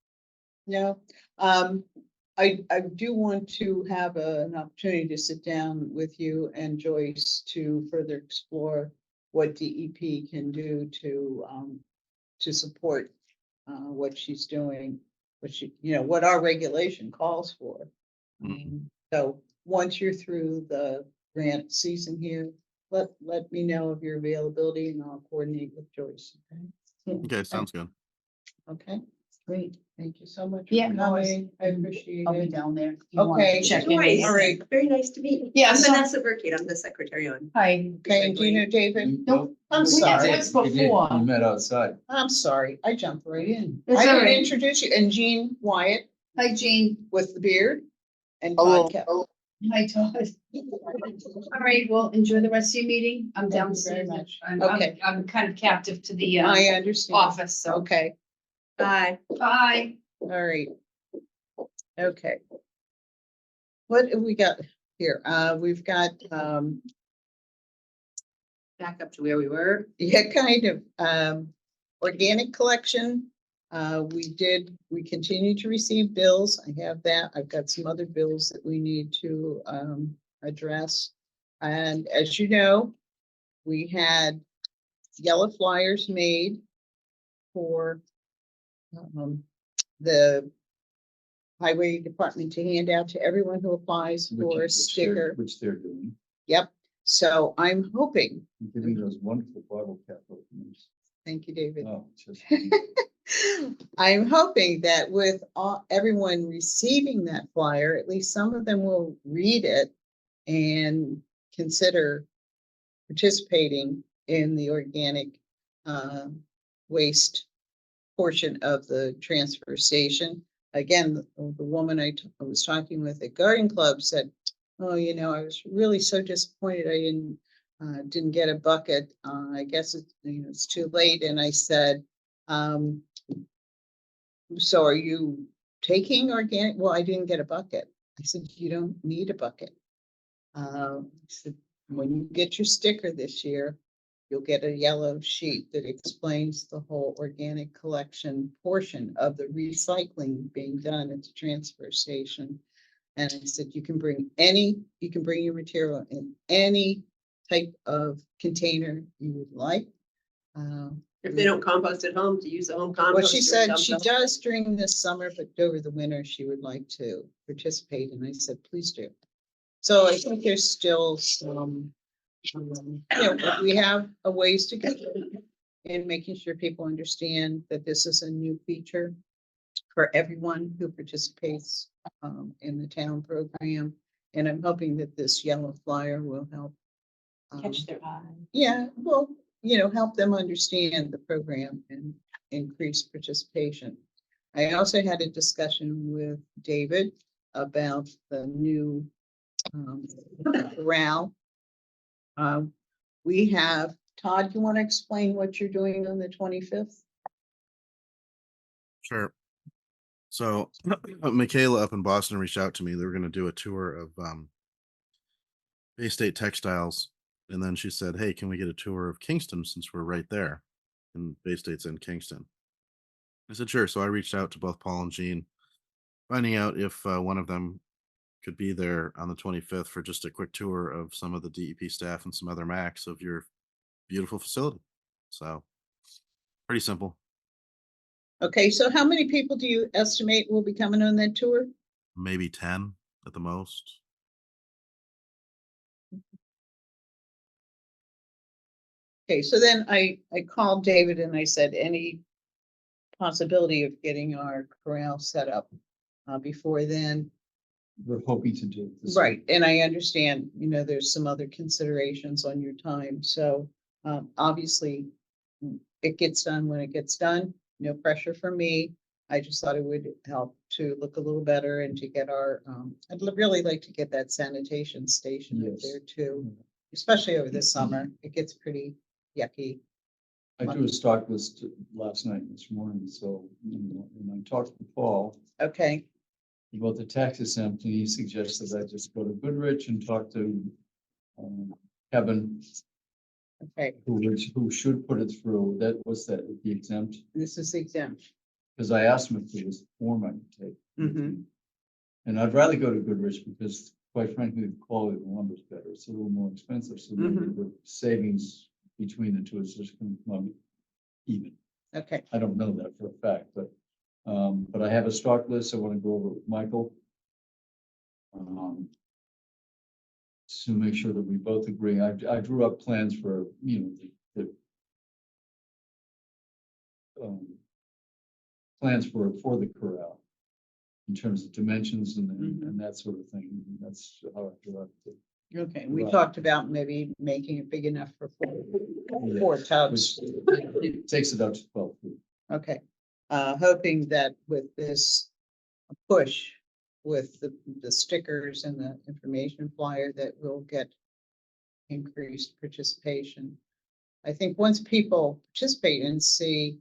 No? I do want to have an opportunity to sit down with you and Joyce to further explore what DEP can do to support what she's doing, what our regulation calls for. So once you're through the grant season here, let me know of your availability and I'll coordinate with Joyce. Okay, sounds good. Okay, Great. thank you so much. Yeah, for no worries. coming. I appreciate I'll be it. down there. if you want Okay, to Check in. Joyce, all right. Very nice to meet you. Yeah, I'm so- Vanessa Burkett. I'm the secretary on. Hi. Okay, and do you know David? Nope. I'm We sorry. met once You did, before. You met outside. I'm sorry, I jumped right in. It's I all didn't right. introduce you, and Jean Wyatt Hi, Jean. with the beard and Hello. Todd Keller. Hi, Todd. All right, well, enjoy the rest of your meeting. I'm Thank you very downstairs. much. I'm Okay. I'm kind of captive to the I understand. office, so. Okay, Bye. Bye. all right. Okay. What have we got here? We've got, Back up to where we were. yeah, kind of, organic collection. We continue to receive bills. I have that. I've got some other bills that we need to, address. And as you know, we had yellow flyers made for, the highway department to hand out to everyone who applies for a sticker. Which they're doing, Yep. So I'm hoping, giving those wonderful bottle cap openers. thank you, David. Oh, just. I'm hoping that with everyone receiving that flyer, at least some of them will read it and consider participating in the organic waste portion of the transfer station. Again, the woman I was talking with at Garden Club said, oh, you know, I was really so disappointed I didn't get a bucket. I guess it's too late. And I said, so are you taking organic? Well, I didn't get a bucket. I said, you don't need a bucket. I said, when you get your sticker this year, you'll get a yellow sheet that explains the whole organic collection portion of the recycling being done at the transfer station. And I said, you can bring your material in any type of container you would like. If they don't compost at home, to use a home compost. Well, she said she does during the summer, but over the winter, she would like to participate. And I said, please do. So I think there's still some, we have a ways to go in making sure people understand that this is a new feature for everyone who participates in the town program. And I'm hoping that this yellow flyer will help. Catch their eye. Yeah, well, help them understand the program and increase participation. I also had a discussion with David about the new corral. We have, Todd, you want to explain what you're doing on the 25th? Sure. So Michaela up in Boston reached out to me. They were going to do a tour of Bay State Textiles. And then she said, hey, can we get a tour of Kingston since we're right there? And Bay State's in Kingston. I said, sure. So I reached out to both Paul and Jean, finding out if one of them could be there on the 25th for just a quick tour of some of the DEP staff and some other Macs of your beautiful facility. So pretty simple. Okay, so how many people do you estimate will be coming on that tour? Maybe 10 at the most. Okay, so then I called David and I said, any possibility of getting our corral set up before then? We're hoping to do this. Right, and I understand, there's some other considerations on your time, so obviously it gets done when it gets done, no pressure for me. I just thought it would help to look a little better and to get our, I'd really like to get that sanitation station up Yes. there too, especially over the summer. It gets pretty yucky. I drew a stock list last night and this morning, so, and I talked to Paul Okay, about the tax exempt, and he suggested I just go to Goodrich and talk to Kevin, okay, who should put it through. That was the exempt, this is exempt. because I asked him if there was a form I could take. Mhm. And I'd rather go to Goodrich because quite frankly, the quality of the lumber is better. It's a little more expensive, so maybe the savings between the two is just going to come even. Okay, I don't know that for a fact, but I have a stock list I want to go over with Michael. To make sure that we both agree. I drew up plans for, the plans for the corral in terms of dimensions and that sort of thing. And that's how I drew up the. okay, we Right. talked about maybe making it big enough for four tubs. Which it takes it up to 12 feet. Okay, hoping that with this push with the stickers and the information flyer that we'll get increased participation. I think once people participate and see,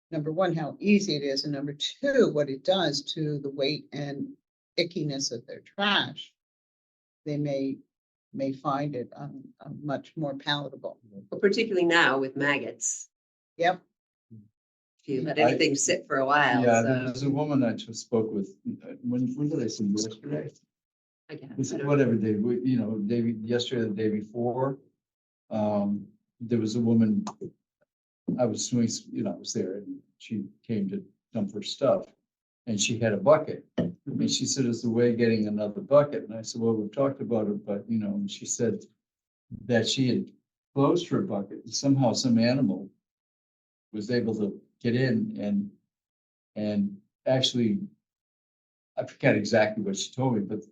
number one, how easy it is, and number two, what it does to the weight and ickiness of their trash, they may find it much more palatable. But particularly now with maggots, Yep. if you let anything sit for a while. Yeah, so there's a woman I just spoke with, when did I see you yesterday? I guess, It's I don't know. whatever day, David, yesterday, or the day before, there was a woman, I was doing, I was there and she came to dump her stuff and she had a bucket. And she said, is the way getting another bucket? And I said, well, we've talked about it, but, and she said that she had closed her bucket. Somehow some animal was able to get in and actually, I forget exactly what she told me, but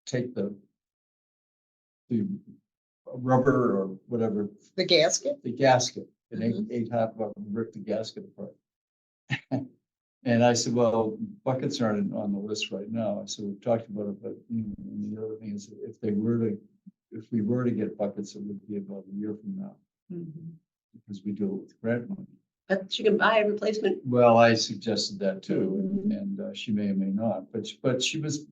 take the rubber or whatever, The gasket? the gasket, and ate half of it and ripped the gasket apart. And I said, well, buckets aren't on the list right now. I said, we've talked about it, but and the other thing is if we were to get buckets, it would be about a year from now because we do it with grant money. But you can buy a replacement. Well, I suggested that too, and she may or may not, but she was,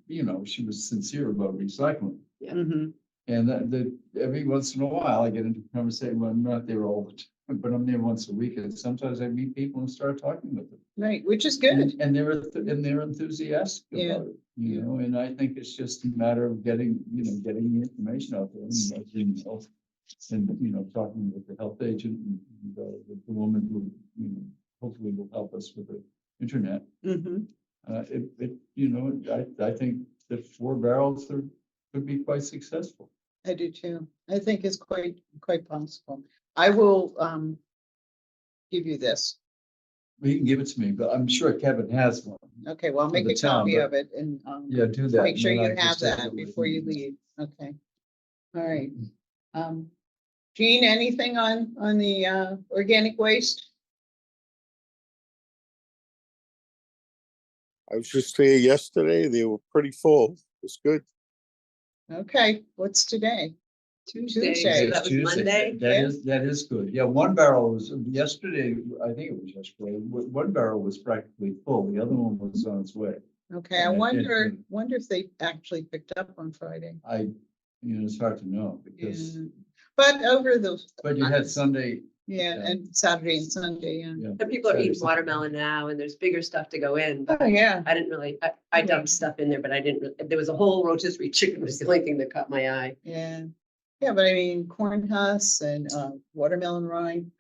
she was sincere about recycling. Mhm. And every once in a while I get into a conversation, well, I'm not there all the time, but I'm there once a week, and sometimes I meet people and start talking with them. Right, which is good. And they're enthusiastic Yeah. about it, and I think it's just a matter of getting the information out there. And talking with the health agent and the woman who, hopefully will help us with the internet. Mhm. I think that 4 barrels could be quite successful. I do too. I think it's quite possible. I will give you this. Well, you can give it to me, but I'm sure Kevin has one. Okay, well, I'll For make the a town, copy but- of it and Yeah, do that. make sure and you then I have just take it that with before you me. leave. Okay. All right. Jean, anything on the organic waste? I was just there yesterday. They were pretty full. It's good. Okay, what's today? Tuesday, Tuesday. so It's that was Tuesday. Monday. That is good. Yeah, 1 barrel was yesterday, I think it was yesterday, 1 barrel was practically full. The other one was on its way. Okay, I And wonder if they actually picked up on Friday. It's hard to know because, Yeah. But over the, but you had Sunday, yeah, Yeah. and Saturday and Sunday, yeah. yeah. And people are Saturday, eating Sunday. watermelon now and there's bigger stuff to go in, but Oh, yeah. I didn't really, I dumped stuff in there, but I didn't, there was a whole rotisserie chicken was the only thing that caught my eye. Yeah, yeah, but I mean, corn husks and watermelon rind,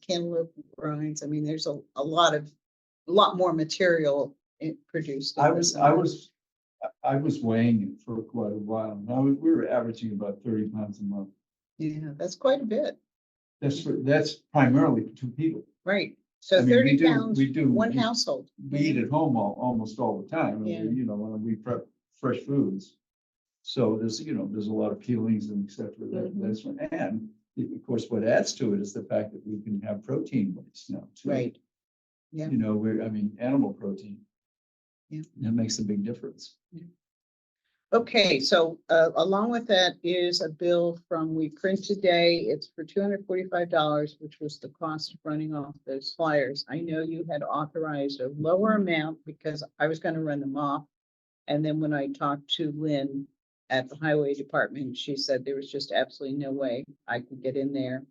cantaloupe rinds, I mean, there's a lot more material produced. in this I was weighing it for quite a while. We were averaging about 30 pounds a month. Yeah, that's quite a bit, That's primarily for 2 people. right? I So mean, we 30 do- pounds, we do- one we- household. We eat at home almost all the time, Yeah. when we prep fresh foods. So there's a lot of peelings and et cetera. That's one. And of course, what adds to it is the fact that we can have protein waste now. too. Right. Yeah. Animal protein. Yeah. That makes a big difference. Okay, so along with that is a bill from We Print Today. It's for $245, which was the cost of running off those flyers. I know you had authorized a lower amount because I was going to run them off. And then when I talked to Lynn at the highway department, she said there was just absolutely no way I could get in there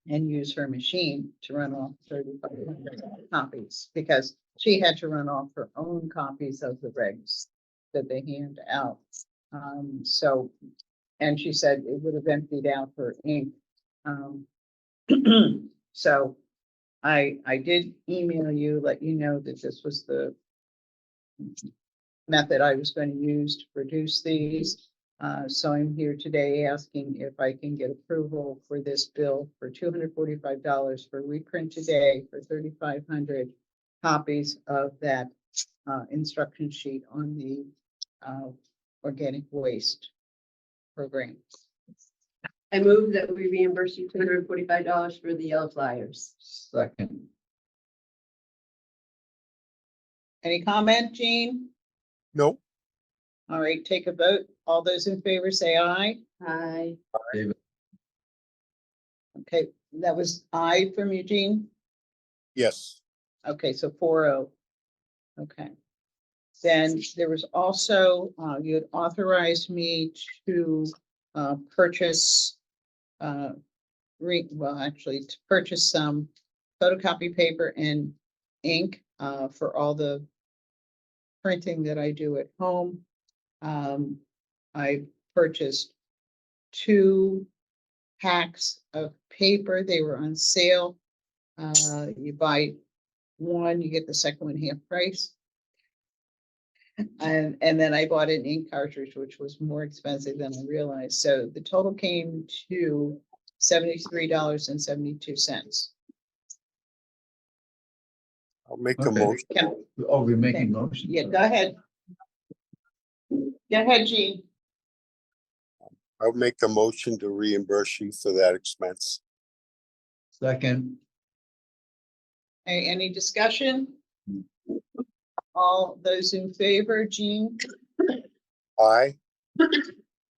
and use her machine to run off 3,500 copies because she had to run off her own copies of the regs that they hand out. And she said it would have emptied out her ink. So I did email you, let you know that this was the method I was going to use to produce these. So I'm here today asking if I can get approval for this bill for $245 for reprint today for 3,500 copies of that instruction sheet on the organic waste program. I move that we reimburse you $245 for the yellow flyers. Second. Any comment, Jean? Nope. All right, take a vote. All those in favor say aye. Aye. Okay, that was aye from Eugene. Yes. Okay, so 4-0. Okay. Then there was also, you had authorized me to purchase, to purchase some photocopy paper and ink for all the printing that I do at home. I purchased 2 packs of paper. They were on sale. You buy one, you get the second one half price. And then I bought an ink cartridge, which was more expensive than I realized. So the total came to $73.72. I'll make a Okay. motion. Oh, we're making motions. Yeah, go ahead. Go ahead, Jean. I'll make a motion to reimburse you for that expense. Second. Any discussion? All those in favor, Jean? Aye.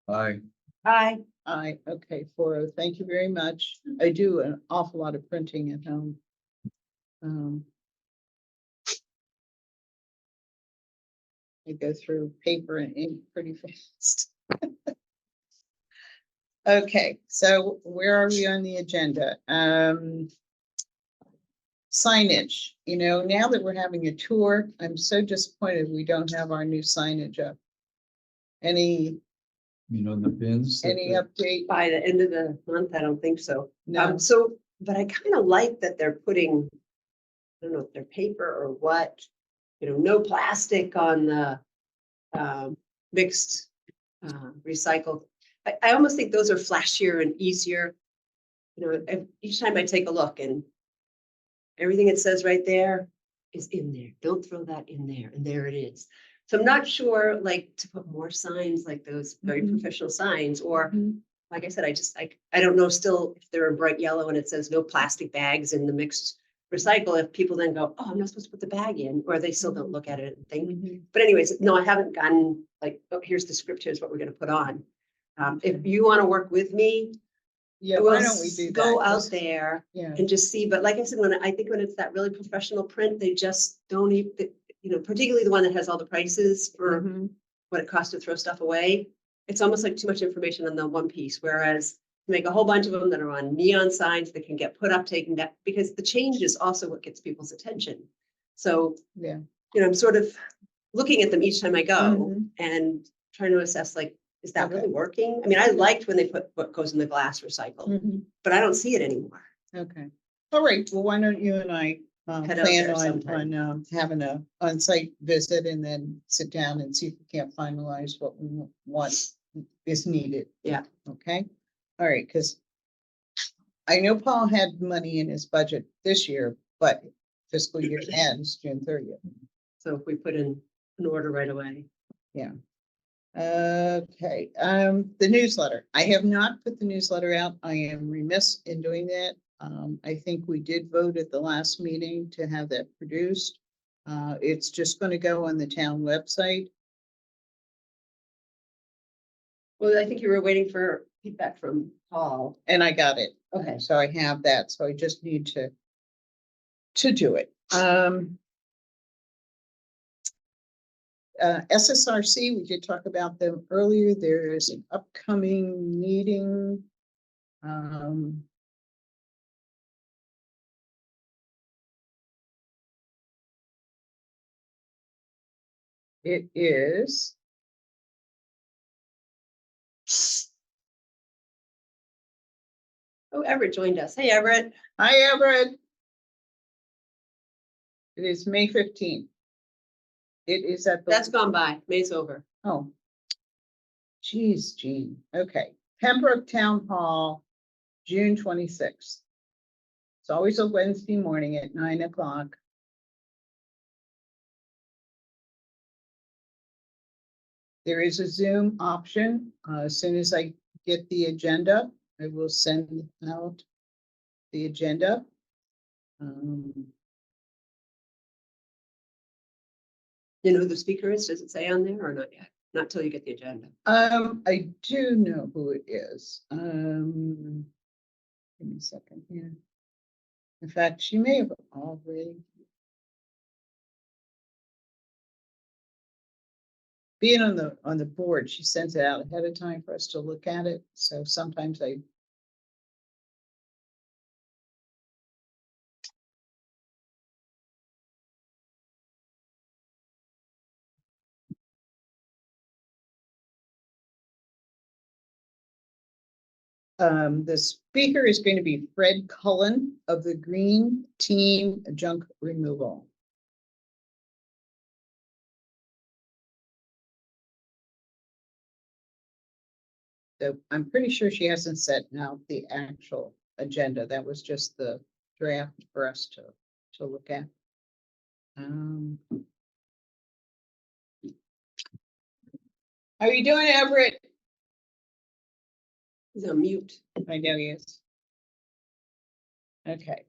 Aye. Hi. Aye, okay, 4-0. Thank you very much. I do an awful lot of printing at home. I go through paper and ink pretty fast. Okay, so where are we on the agenda? Signage, now that we're having a tour, I'm so disappointed we don't have our new signage up. Any The bins. that Any the- update? By the end of the month, I don't think so. No, But I kind of like that they're putting, I don't know if they're paper or what, no plastic on the mixed recycled. I almost think those are flashier and easier. Each time I take a look and everything it says right there is in there. Don't throw that in there. And there it is. So I'm not sure, like, to put more signs like those very Mhm. professional signs, or Mhm. like I said, I don't know still if they're in bright yellow and it says no plastic bags in the mixed recycle, if people then go, oh, I'm not supposed to put the bag in, or they still don't look at it and think. Mhm. But anyways, no, I haven't gotten like, oh, here's the script, here's what we're gonna put on. If you want to work with me, Yeah, we'll why don't we do that? go out 'Cause- there Yeah, and just see. But like I said, I think when it's that really professional print, they just don't even, particularly the one that has all the prices for Mhm. what it costs to throw stuff away. It's almost like too much information on the one piece, whereas to make a whole bunch of them that are on neon signs that can get put up, taken down, because the change is also what gets people's attention. So, yeah. I'm sort of looking at them each time I go Mhm. and trying to assess, like, is that Okay. really working? I mean, I liked when they put what goes in the glass recycle, Mhm. but I don't see it anymore. Okay. All right, well, why don't you and I Head out plan there on sometime. having a on-site visit and then sit down and see if we can't finalize what we want is needed. Yeah. Okay, all right, because I know Paul had money in his budget this year, but fiscal year ends June 30th. So if we put in an order right away. Okay, the newsletter. I have not put the newsletter out. I am remiss in doing that. I think we did vote at the last meeting to have that produced. It's just going to go on the town website. Well, I think you were waiting for feedback from Paul. And I got it. Okay. So I have that, so I just need to do it. SSRC, we did talk about them earlier. There is an upcoming meeting. It is. Oh, Everett joined us. Hey, Everett. Hi, Everett. It is May 15th. It is at the. That's gone by. May's over. Oh. Geez, Jean. Okay. Pembroke Town Hall, June 26th. It's always a Wednesday morning at 9 o'clock. There is a Zoom option. As soon as I get the agenda, I will send out the agenda. You know who the speaker is? Does it say on there or not yet? Not till you get the agenda. I do know who it is. Give me a second here. In fact, she may have already. Being on the board, she sends it out ahead of time for us to look at it. So sometimes I. The speaker is going to be Fred Cullen of the Green Team Junk Removal. So I'm pretty sure she hasn't set out the actual agenda. That was just the draft for us to look at. How are you doing, Everett? He's on mute. I know he is. Okay.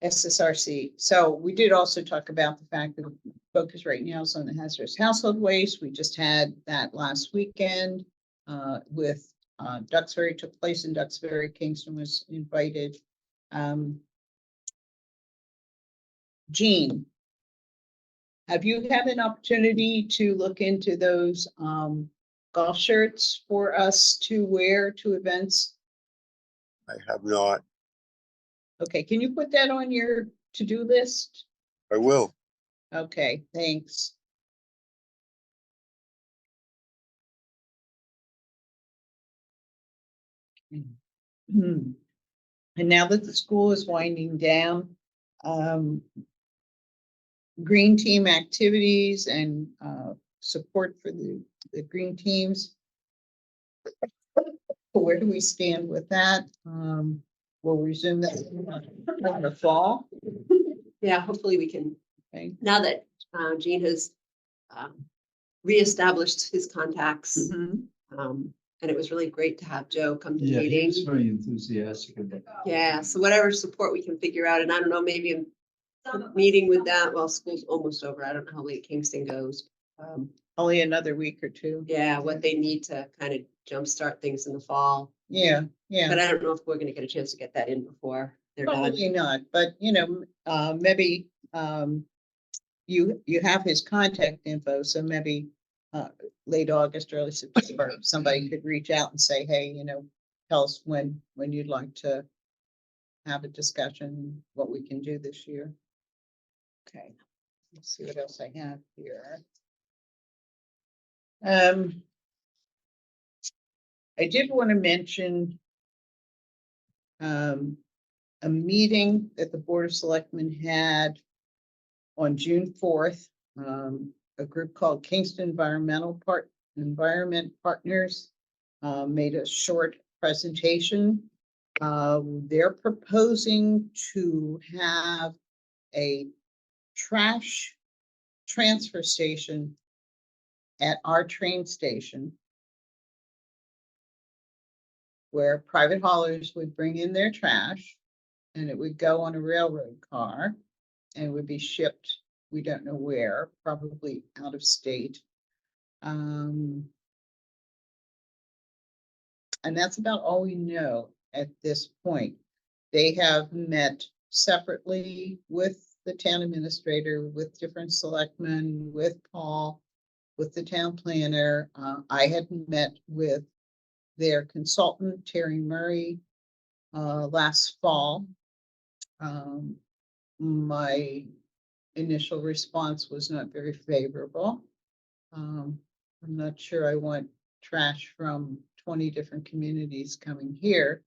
SSRC. So we did also talk about the fact that the focus right now is on the hazardous household waste. We just had that last weekend with Duxbury, took place in Duxbury. Kingston was invited. Jean, have you had an opportunity to look into those golf shirts for us to wear to events? I have not. Okay, can you put that on your to-do list? I will. Okay, thanks. Hmm. And now that the school is winding down, green team activities and support for the green teams. Where do we stand with that? We'll resume that in the fall. Yeah, hopefully we can, Okay. now that Gene has reestablished his contacts. Mhm. And it was really great to have Joe come to the Yeah, he meeting. was very enthusiastic about. Yeah, so whatever support we can figure out, and I don't know, maybe a meeting with that, well, school's almost over. I don't know how late Kingston goes. Only another week or two. Yeah, what they need to kind of jumpstart things in the fall. Yeah, yeah. But I don't know if we're gonna get a chance to get that in before they're done. Probably not, but maybe you have his contact info, so maybe late August, early September, somebody could reach out and say, hey, tell us when you'd like to have a discussion, what we can do this year. Okay, let's see what else I have here. I did want to mention a meeting that the Board of Selectmen had on June 4th. A group called Kingston Environment Partners made a short presentation. They're proposing to have a trash transfer station at our train station, where private haulers would bring in their trash and it would go on a railroad car and would be shipped, we don't know where, probably out of state. And that's about all we know at this point. They have met separately with the town administrator, with different selectmen, with Paul, with the town planner. I had met with their consultant, Terry Murray, last fall. My initial response was not very favorable. I'm not sure I want trash from 20 different communities coming here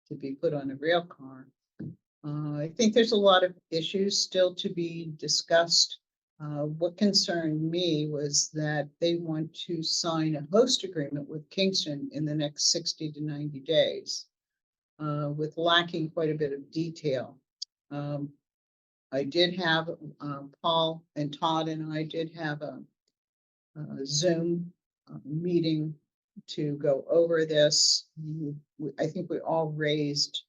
to be put on a rail car. I think there's a lot of issues still to be discussed. What concerned me was that they want to sign a host agreement with Kingston in the next 60 to 90 days, with lacking quite a bit of detail. I did have Paul and Todd and I did have a Zoom meeting to go over this. I think we all raised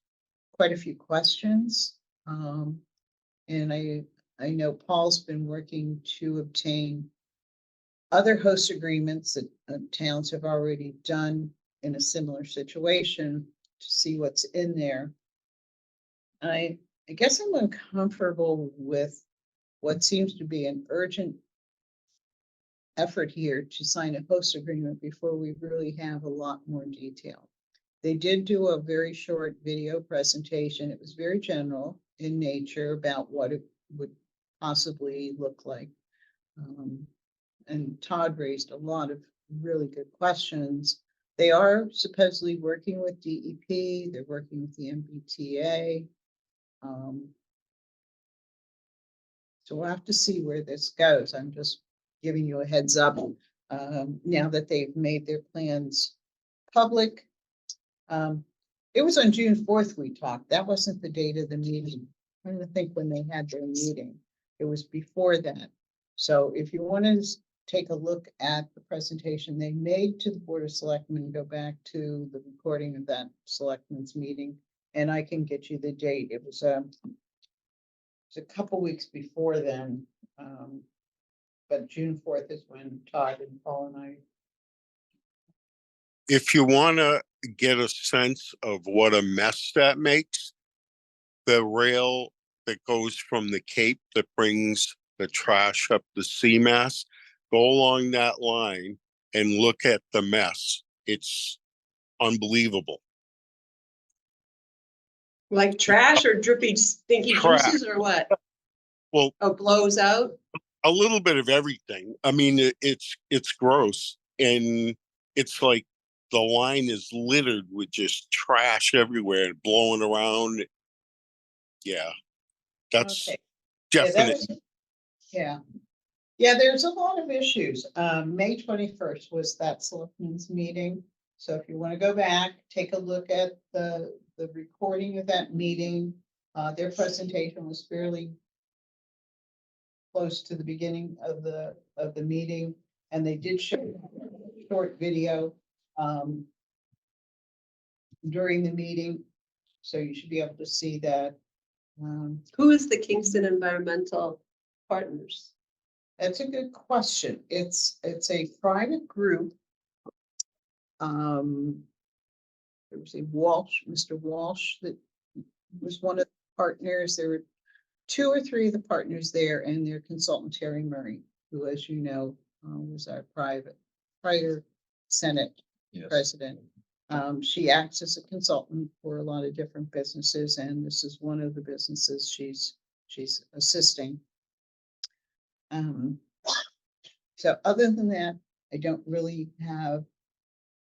quite a few questions. And I know Paul's been working to obtain other host agreements that towns have already done in a similar situation to see what's in there. I guess I'm uncomfortable with what seems to be an urgent effort here to sign a host agreement before we really have a lot more detail. They did do a very short video presentation. It was very general in nature about what it would possibly look like. And Todd raised a lot of really good questions. They are supposedly working with DEP. They're working with the MBTA. So we'll have to see where this goes. I'm just giving you a heads up now that they've made their plans public. It was on June 4th we talked. That wasn't the date of the meeting. I'm trying to think when they had their meeting. It was before that. So if you want to take a look at the presentation they made to the Board of Selectmen, go back to the recording of that selectmen's meeting, and I can get you the date. It was it's a couple weeks before then. But June 4th is when Todd and Paul and I. If you want to get a sense of what a mess that makes, the rail that goes from the Cape that brings the trash up the CMAS, go along that line and look at the mess. It's unbelievable. Like trash or drippy stinky Trash. juices or what? Well, Oh, blows out? a little bit of everything. I mean, it's gross, and it's like the line is littered with just trash everywhere and blowing around. Yeah, that's Okay. Yeah, that definite. was- Yeah. Yeah, there's a lot of issues. May 21st was that selectmen's meeting. So if you want to go back, take a look at the recording of that meeting. Their presentation was fairly close to the beginning of the meeting, and they did show a short video during the meeting. So you should be able to see that. Who is the Kingston Environmental Partners? That's a good question. It's a private group. There was a Mr. Walsh, that was one of the partners. There were 2 or 3 of the partners there, and their consultant Terry Murray, who, as you know, was our prior Senate Yes. president. She acts as a consultant for a lot of different businesses, and this is one of the businesses she's assisting. So other than that, I don't really have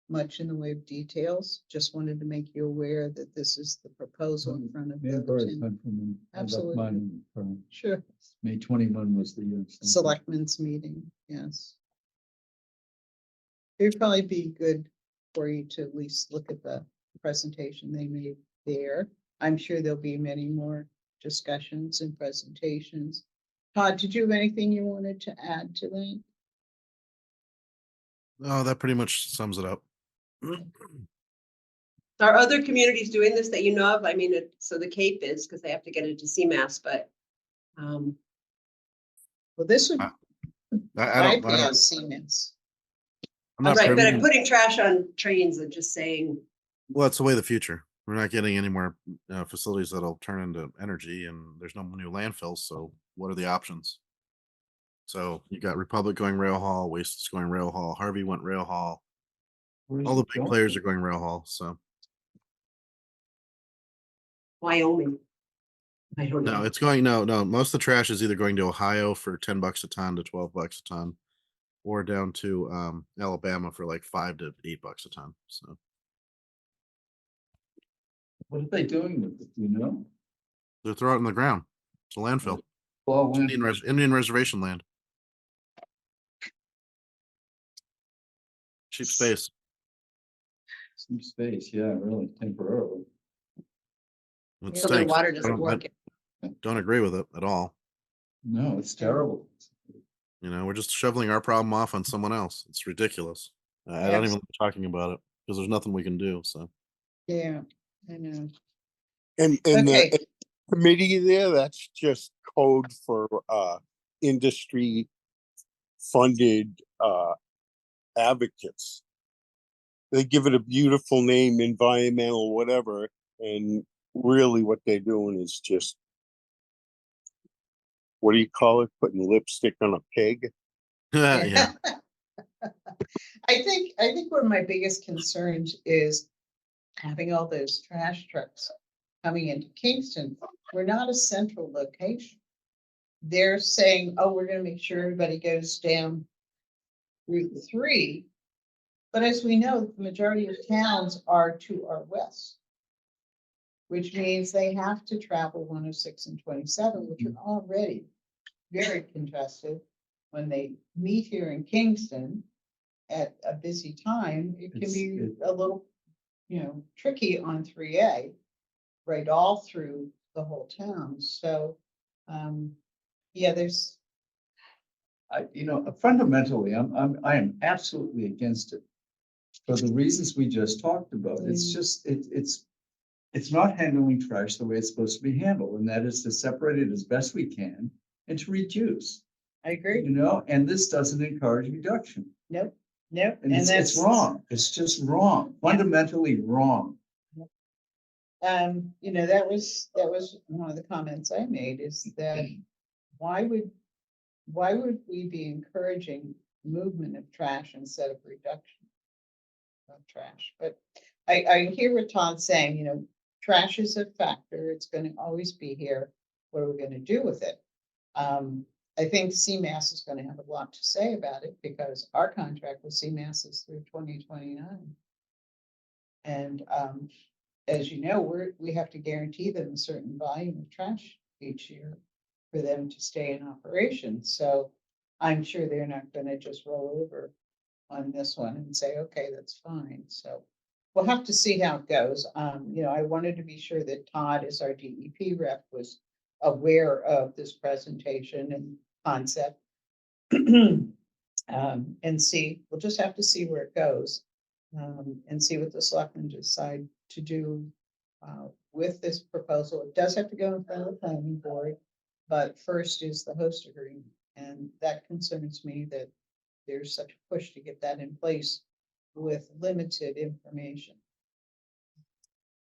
much in the way of details. Just wanted to make you aware that this is the proposal in front of Yeah, the very ten- fun from them. I left Absolutely. mine from Sure, May 21 was the. selectmen's meeting, yes. It'd probably be good for you to at least look at the presentation they made there. I'm sure there'll be many more discussions and presentations. Todd, did you have anything you wanted to add to that? Oh, that pretty much sums it up. Are other communities doing this that you know of? I mean, so the Cape is, because they have to get into CMAS, but Well, this would I don't, bypass Siemens. I'm not right, but privy. I'm putting trash on trains and just saying, Well, it's the way of the future. We're not getting any more facilities that'll turn into energy, and there's no new landfills. So, what are the options? So, you got Republic going rail haul, Waste is going rail haul, Harvey went rail haul. All the big players are going rail haul. So, Wyoming. I don't no, know. it's going no. Most of the trash is either going to Ohio for $10 a ton to $12 a ton, or down to Alabama for like $5 to $8 a ton. So, What are they doing with it, you know? they're throwing it in the ground. It's a landfill. Well, It's Indian reservation land. Cheap space. some space, yeah, really temporarily. It So their stinks. water I doesn't don't- work. I don't agree with it at all. No, it's terrible. You know, we're just shoveling our problem off on someone else. It's ridiculous. I don't even like talking about it because there's nothing we can do. So, Yeah, I know. And Okay. the committee there, that's just code for industry funded advocates. They give it a beautiful name, environmental, whatever, and really what they're doing is just, what do you call it? Putting lipstick on a pig. yeah. I think one of my biggest concerns is having all those trash trucks coming into Kingston. We're not a central location. They're saying, oh, we're gonna make sure everybody goes down Route 3. But as we know, the majority of towns are to our west, which means they have to travel 106 and 27, which are already very congested. When they meet here in Kingston at a busy time, it can be a little, tricky on 3A, right all through the whole town. So, yeah, there's, Fundamentally, I am absolutely against it. For the reasons we just talked about, it's just, it's it's not handling trash the way it's supposed to be handled, and that is to separate it as best we can and to reduce, I agree. you know, and this doesn't encourage reduction. Nope, nope. And it's that's wrong. It's just wrong, fundamentally wrong. You know, that was one of the comments I made, is that why would we be encouraging movement of trash instead of reduction of trash? But I hear what Todd's saying, you know, trash is a factor. It's gonna always be here. What are we gonna do with it? I think CMAS is gonna have a lot to say about it, because our contract with CMAS is through 2029. And as you know, we have to guarantee them a certain volume of trash each year for them to stay in operation. So I'm sure they're not gonna just roll over on this one and say, okay, that's fine. So we'll have to see how it goes. You know, I wanted to be sure that Todd, as our DEP rep, was aware of this presentation and concept. And see, we'll just have to see where it goes. And see what the selectmen decide to do with this proposal. It does have to go in front of the planning board, but first is the host agreement. And that concerns me, that there's such a push to get that in place with limited information.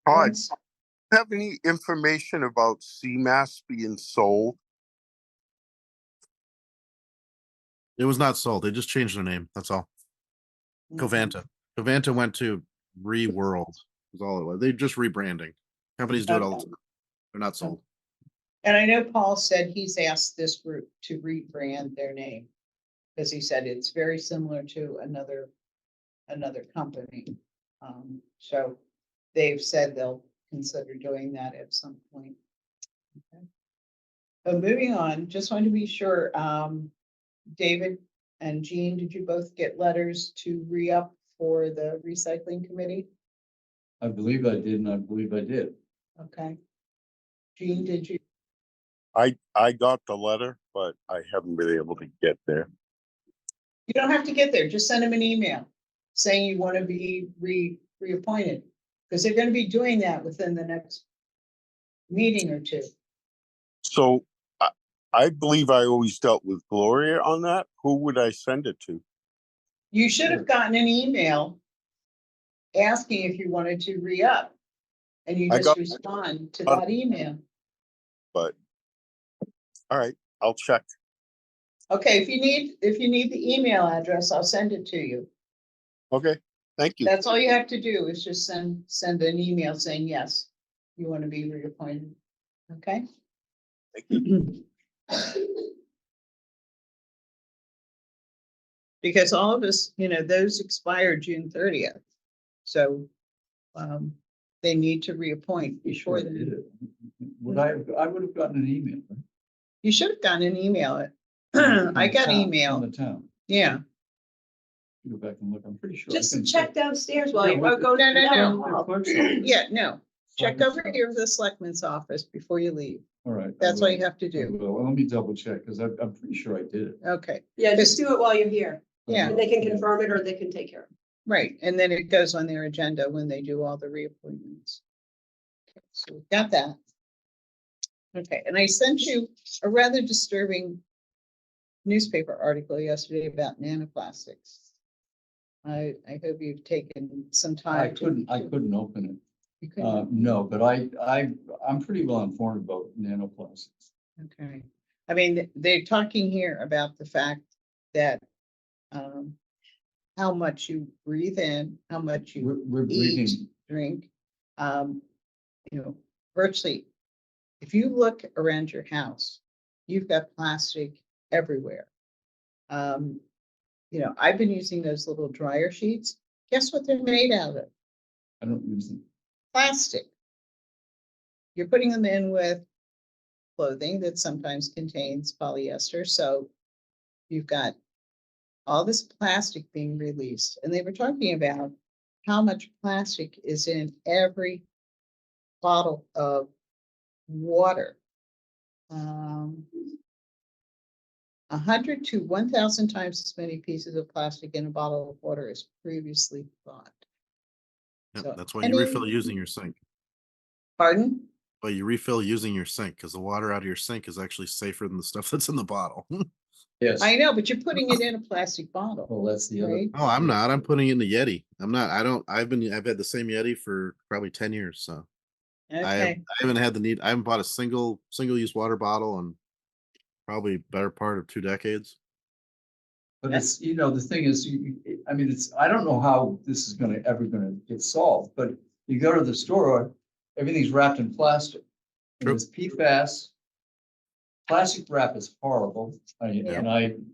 Todd, do you have any information about CMAS being sold? It was not sold. They just changed their name. That's all. Covanta. Covanta went to Reworld. Is all it was. They just rebranding. Companies do it all the Okay. time. They're not sold. And I know Paul said he's asked this group to rebrand their name, because he said it's very similar to another company. So they've said they'll consider doing that at some point. Okay. But moving on, just want to be sure, David and Jean, did you both get letters to re-up for the recycling committee? I believe I did, and I believe I did. Okay. Jean, did you? I got the letter, but I haven't been able to get there. You don't have to get there. Just send them an email saying you want to be reappointed, because they're going to be doing that within the next meeting or two. So I believe I always dealt with Gloria on that. Who would I send it to? You should have gotten an email asking if you wanted to re-up, and you I just got- respond to that email. But all right, I'll check. Okay, if you need the email address, I'll send it to you. Okay, thank you. That's all you have to do, is just send an email saying, yes, you want to be reappointed. Okay? Thank you. Because all of us, you know, those expire June 30th. So they need to reappoint before Sure I did then. it. I would have gotten an email. Right? You should have gotten an email. From I the got town- email. From the town. Yeah. Go back and look. I'm pretty sure. I Just can check downstairs while Yeah, you what- go. No, no, down no. the hall. Clerk's office. Yeah, no. Check Private over stuff. here to the selectman's office before you leave. All right. I That's all will. you have to I do. will. Well, let me double check, because I'm pretty sure I did it. Okay, Yeah, just do it while you're here. Yeah. And they can Yeah. confirm it or they can take care of it. right. And then it goes on their agenda when they do all the reappointments. Okay, so we've got that. Okay, and I sent you a rather disturbing newspaper article yesterday about nanoplastics. I hope you've taken some time. I couldn't open it. You couldn't? No, but I'm pretty well informed about nanoplastics. Okay, I mean, they're talking here about the fact that how much you breathe in, how much you We're eat, breathing, drink, you know, virtually, if you look around your house, you've got plastic everywhere. You know, I've been using those little dryer sheets. Guess what they're made out of? I don't use them. Plastic. You're putting them in with clothing that sometimes contains polyester, so you've got all this plastic being released, and they were talking about how much plastic is in every bottle of water. 100 to 1,000 times as many pieces of plastic in a bottle of water as previously thought. Yep, So that's why you any- refill using your sink. Pardon? But you refill using your sink because the water out of your sink is actually safer than the stuff that's in the bottle. Yes. I know, but you're putting it in a plastic bottle, Well, that's the other. right? Oh, I'm not. I'm putting it in the Yeti. I'm not. I've had the same Yeti for probably 10 years. So Okay, I haven't had the need. I haven't bought a single use water bottle in probably better part of 2 decades. But it's, the thing is, I mean, I don't know how this is ever gonna get solved, but you go to the store, everything's wrapped in plastic. And True. it's PFAS. Plastic wrap is horrible, and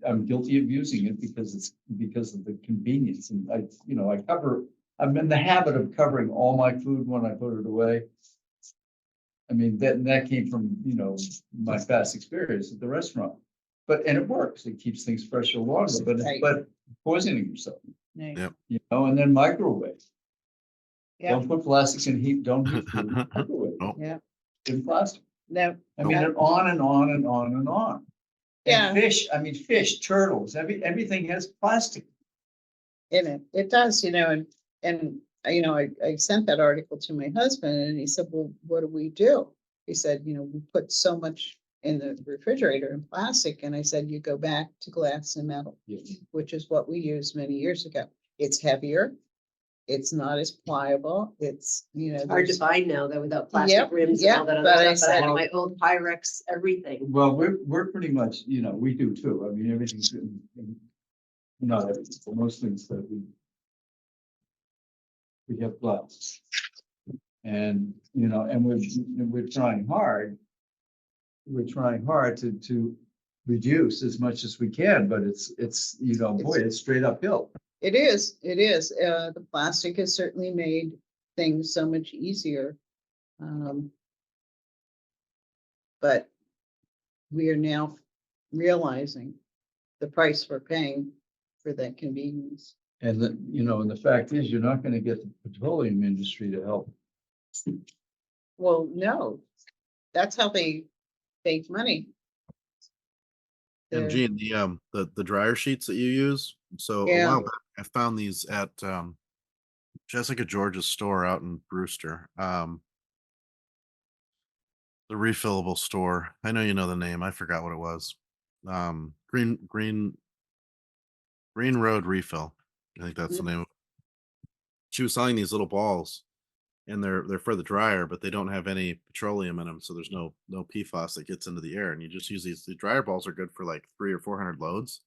I'm guilty of using it because of the convenience, and I'm in the habit of covering all my food when I put it away. I mean, that came from, my past experience at the restaurant. And it works. It keeps things fresher longer, Right. but poisoning yourself, yeah, Yeah. and then microwave. yeah, Don't put plastics in heat, don't heat food, microwave Oh, yeah, in plastic. no, I mean, and on and on and on and on. Yeah. And fish, turtles, everything has plastic. in it, it does, I sent that article to my husband and he said, well, what do we do? He said, we put so much in the refrigerator in plastic, and I said, you go back to glass and metal, which is what we used many years ago. It's heavier. It's not as pliable. It's, Hard to there's- find now though without plastic Yep, rims and yep, all that but I other stuff. But I said- had my old Pyrex, everything. Well, we're pretty much, we do too. I mean, everything's not everything, but most things that we have glass. And, and we're trying hard. We're trying hard to reduce as much as we can, but it's straight uphill. It is. The plastic has certainly made things so much easier. But we are now realizing the price we're paying for that convenience. And and the fact is, you're not gonna get the petroleum industry to help. Well, no, that's how they make money. and They're- Gene, the dryer sheets that you use. So a Yeah. while back, I found these at Jessica George's store out in Brewster. The refillable store. I know you know the name. I forgot what it was. Green Road Refill. I think that's the name. She was selling these little balls, and they're for the dryer, but they don't have any petroleum in them, so there's no PFAS that gets into the air. And you just use these. The dryer balls are good for like 300 or 400 loads.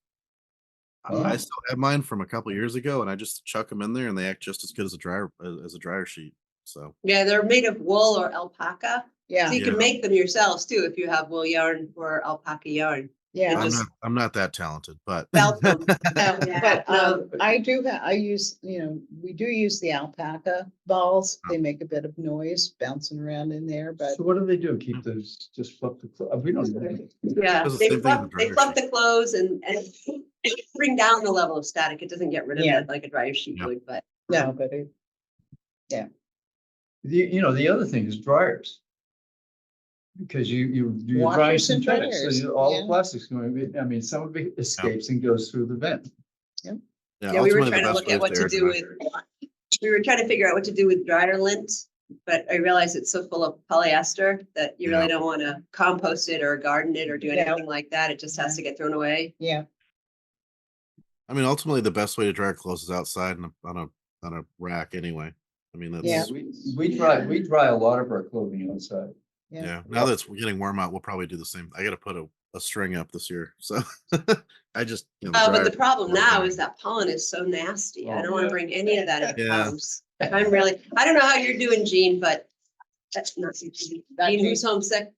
I still have mine from a couple years ago, and I just chuck them in there, and they act just as good as a dryer sheet. So Yeah, they're made of wool or alpaca. Yeah, So you Yeah. can make them yourselves too if you have wool yarn or alpaca yarn. yeah. just- I'm not that talented, but Felt them. No, Yeah, but no. I use, we do use the alpaca balls. They make a bit of noise bouncing around in there, but So what do they do? Keep those, just flip we don't know. Yeah, Does the they same thing fluff, with they dryer fluff sheet. the clothes and bring down the level of static. It doesn't get rid of Yeah. it like a dryer sheet Yeah. would, but. no, but it, The other thing is dryers. Because you're drying Washers and synthetics, dryers, so all the yeah. plastic's going, some of it escapes and goes through the vent. Yeah, we were ultimately, the trying to best look way at is what to air do dry. with, we were trying to figure out what to do with dryer lint, but I realized it's so full of polyester that you really Yeah. don't want to compost it or garden it or do Yeah. anything like that. It just has to get thrown away. yeah, I mean, ultimately, the best way to dry clothes is outside and on a rack. Anyway, I mean that's Yeah. We dry a lot of our clothing outside. yeah. yeah. Now that it's getting warm out, we'll probably do the same. I got to put a string up this year, so I just But dryer- the problem now is that pollen is so nasty. I Oh, don't want to yeah. bring any of that in the Yeah. house. I don't know how you're doing, Jean, but that's not you, Jean. Not Jean Jean. who's homesick.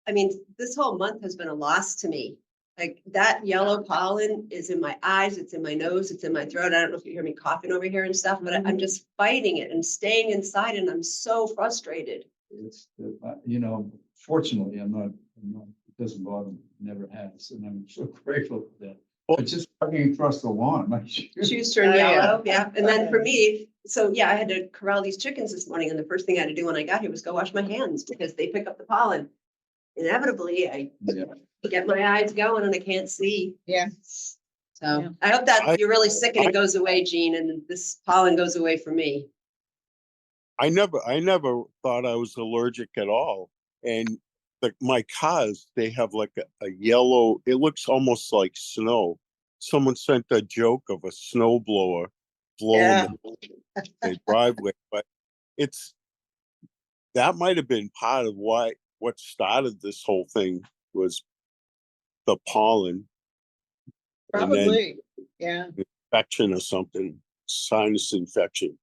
I mean, this whole month has been a loss to me. Like that yellow pollen is in my eyes, it's in my nose, it's in my throat. I don't know if you hear me coughing over here and stuff, but I'm just fighting it and staying inside and I'm so frustrated. It's, fortunately, I'm not, it doesn't bother me, never has, and I'm so grateful for that. But just walking across the lawn, my shoes. Shoes turn Oh, yeah. yellow, yeah. And then for me, so yeah, I had to corral these chickens this morning and the first thing I had to do when I got here was go wash my hands because they pick up the pollen. Inevitably, I Yeah. get my eyes going and I can't see. Yeah. So Yeah. I hope that you're really sick and it goes away, Jean, and this pollen goes away for me. I never thought I was allergic at all. And my cars, they have like a yellow, it looks almost like snow. Someone sent a joke of a snow blower blowing the driveway, but that might have been part of what started this whole thing was the pollen and then Probably, yeah, infection or something, sinus infection.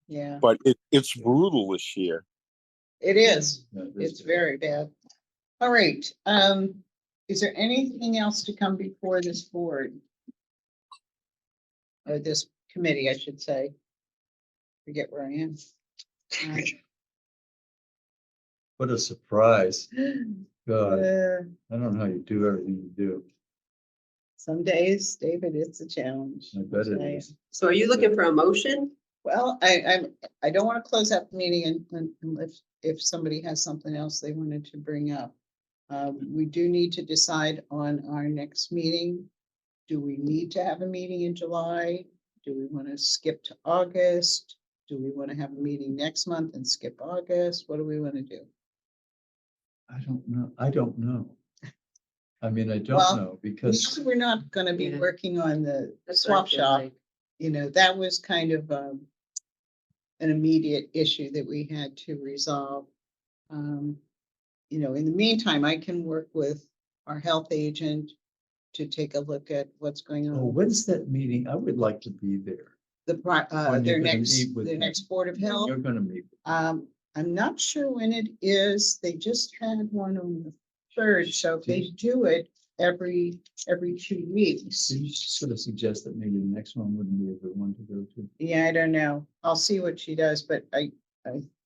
yeah, But it's brutal this year. it is. Yeah, this- It's very bad. All right, is there anything else to come before this board? Or this committee, I should say. Forget where I am. What a surprise. God, Uh, I don't know how you do everything you do. Some days, David, it's a challenge. I bet it I- is. So are you looking for a motion? Well, I don't want to close out the meeting unless if somebody has something else they wanted to bring up. We do need to decide on our next meeting. Do we need to have a meeting in July? Do we want to skip to August? Do we want to have a meeting next month and skip August? What do we want to do? I don't know. I don't know. I mean, I don't Well, know because We're not gonna be Yeah. working on the That's what I swap feel shop. like. You know, that was kind of an immediate issue that we had to resolve. You know, in the meantime, I can work with our health agent to take a look at what's going oh, on. when's that meeting? I would like to be there. When Their you're gonna next, meet with their them. next Board of Health. You're gonna meet. I'm not sure when it is. They just had one on the third, so they do it every 2 weeks. So you sort of suggest that maybe the next one wouldn't be a good one to go to. Yeah, I don't know. I'll see what she does, but I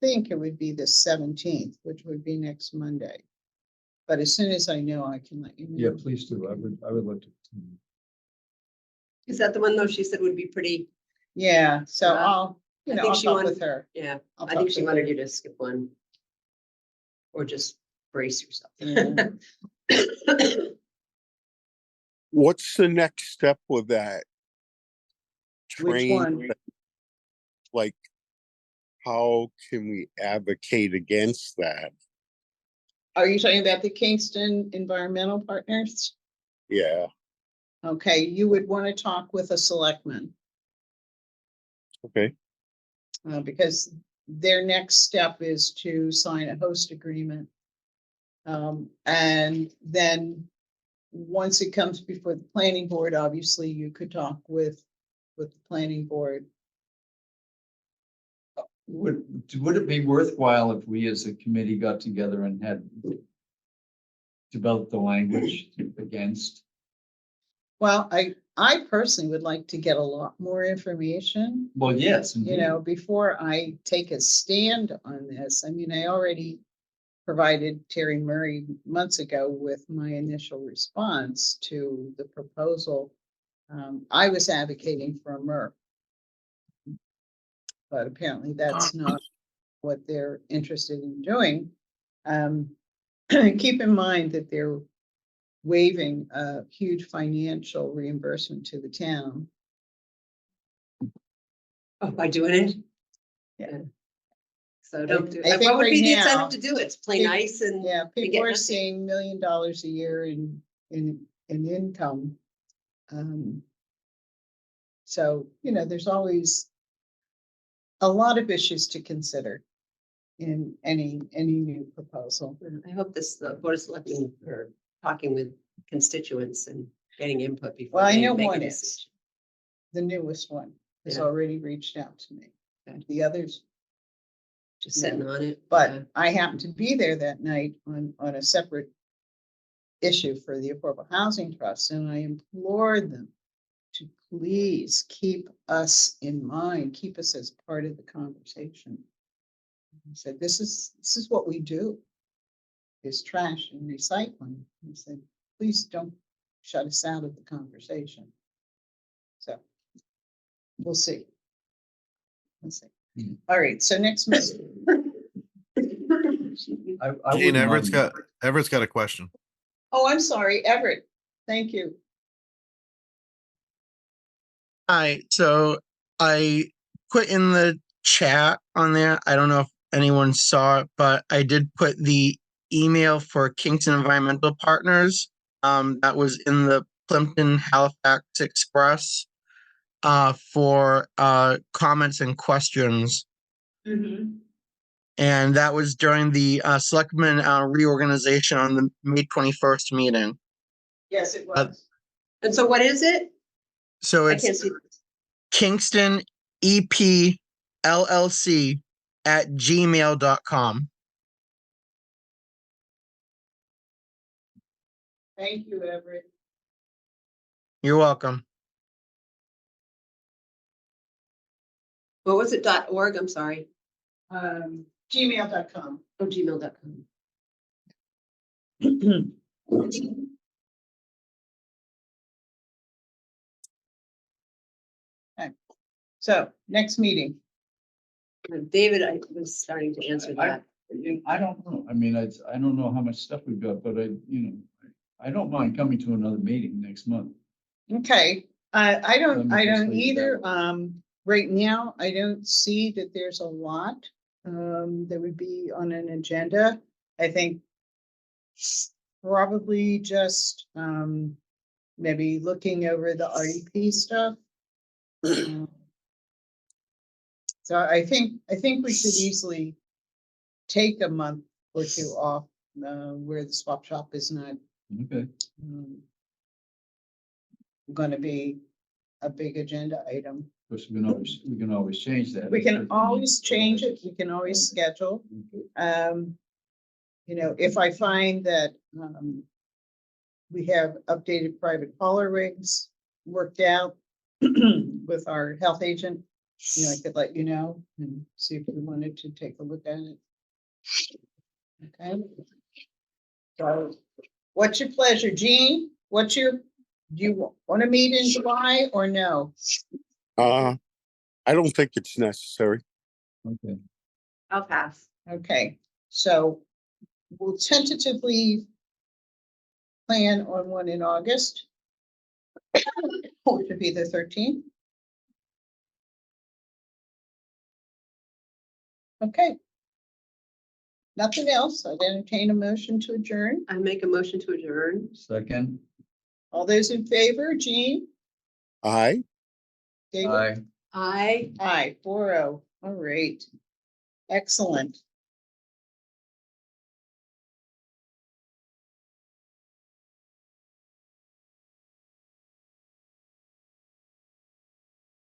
think it would be the 17th, which would be next Monday. But as soon as I know, I can let you know. Yeah, please do. I would like to. Is that the one though she said would be pretty, Yeah, so Yeah. I'll, I think I'll she talk wanted- with her. yeah, I'll I think talk she with wanted her. you to skip one. Or just brace yourself. Yeah. What's the next step with that? Which one? Like, how can we advocate against that? Are you talking about the Kingston Environmental Partners? Yeah, Okay, you would want to talk with a selectman, okay. because their next step is to sign a host agreement. And then, once it comes before the planning board, obviously you could talk with the planning board. Would it be worthwhile if we as a committee got together and had developed the language against? Well, I personally would like to get a lot more information, Well, yes, you indeed. know, before I take a stand on this. I mean, I already provided Terry Murray months ago with my initial response to the proposal. I was advocating for a MRF. But apparently that's not what they're interested in doing. Keep in mind that they're waiving a huge financial reimbursement to the town. Oh, by doing it? Yeah. So don't do, I think what would be right the now, incentive to do it? To play people- nice and. Yeah, and people get are nothing. seeing $1 million a year in income. So, you know, there's always a lot of issues to consider in any new proposal. I hope this, the Board of Selectmen are talking with constituents and getting input before Well, I they know make a one is. decision. The newest one has Yeah. already reached out to me. Okay. The others, Just sitting on it. but I happened to be there that night on a separate issue for the Affordable Housing Trust, and I implored them to please keep us in mind, keep us as part of the conversation. I said, this is what we do, is trash and recycling. I said, please don't shut us out of the conversation. So we'll see. We'll see. Mhm. All right, so next meeting. I Gene, wouldn't mind. Everett's got a question. Oh, I'm sorry, Everett. Thank you. Hi, so I put in the chat on there. I don't know if anyone saw it, but I did put the email for Kingston Environmental Partners. That was in the Plimpton Halifax Express for comments and questions. And that was during the Selectmen reorganization on the May 21st meeting. Yes, it was. And so what is it? So I it's can't see. Kingston EP LLC at gmail.com. Thank you, Everett. You're welcome. What was it, .org? I'm sorry. Gmail.com. Oh, gmail.com. So, next meeting. David, I was starting to answer that. I don't know. I mean, I don't know how much stuff we've got, but I don't mind coming to another meeting next month. Okay, I don't Let me just leave it either. that way. Right now, I don't see that there's a lot that would be on an agenda. I think probably just maybe looking over the REP stuff. So I think we should easily take a month or two off where the swap shop is not Okay, going to be a big agenda item. of course, we can always change that. We can always change it. We can always schedule. Okay. If I find that we have updated private caller rigs worked out with our health agent, I could let you know and see if we wanted to take a look at it. Okay. So what's your pleasure, Jean? Do you want to meet in July or no? I don't think it's necessary. Okay. I'll pass. Okay, so we'll tentatively plan on one in August, which would be the 13th. Okay. Nothing else. I'd entertain a motion to adjourn. I make a motion to adjourn. Second, All those in favor, Jean? Aye. David? aye. Aye. Aye, 4-0. All right. Excellent.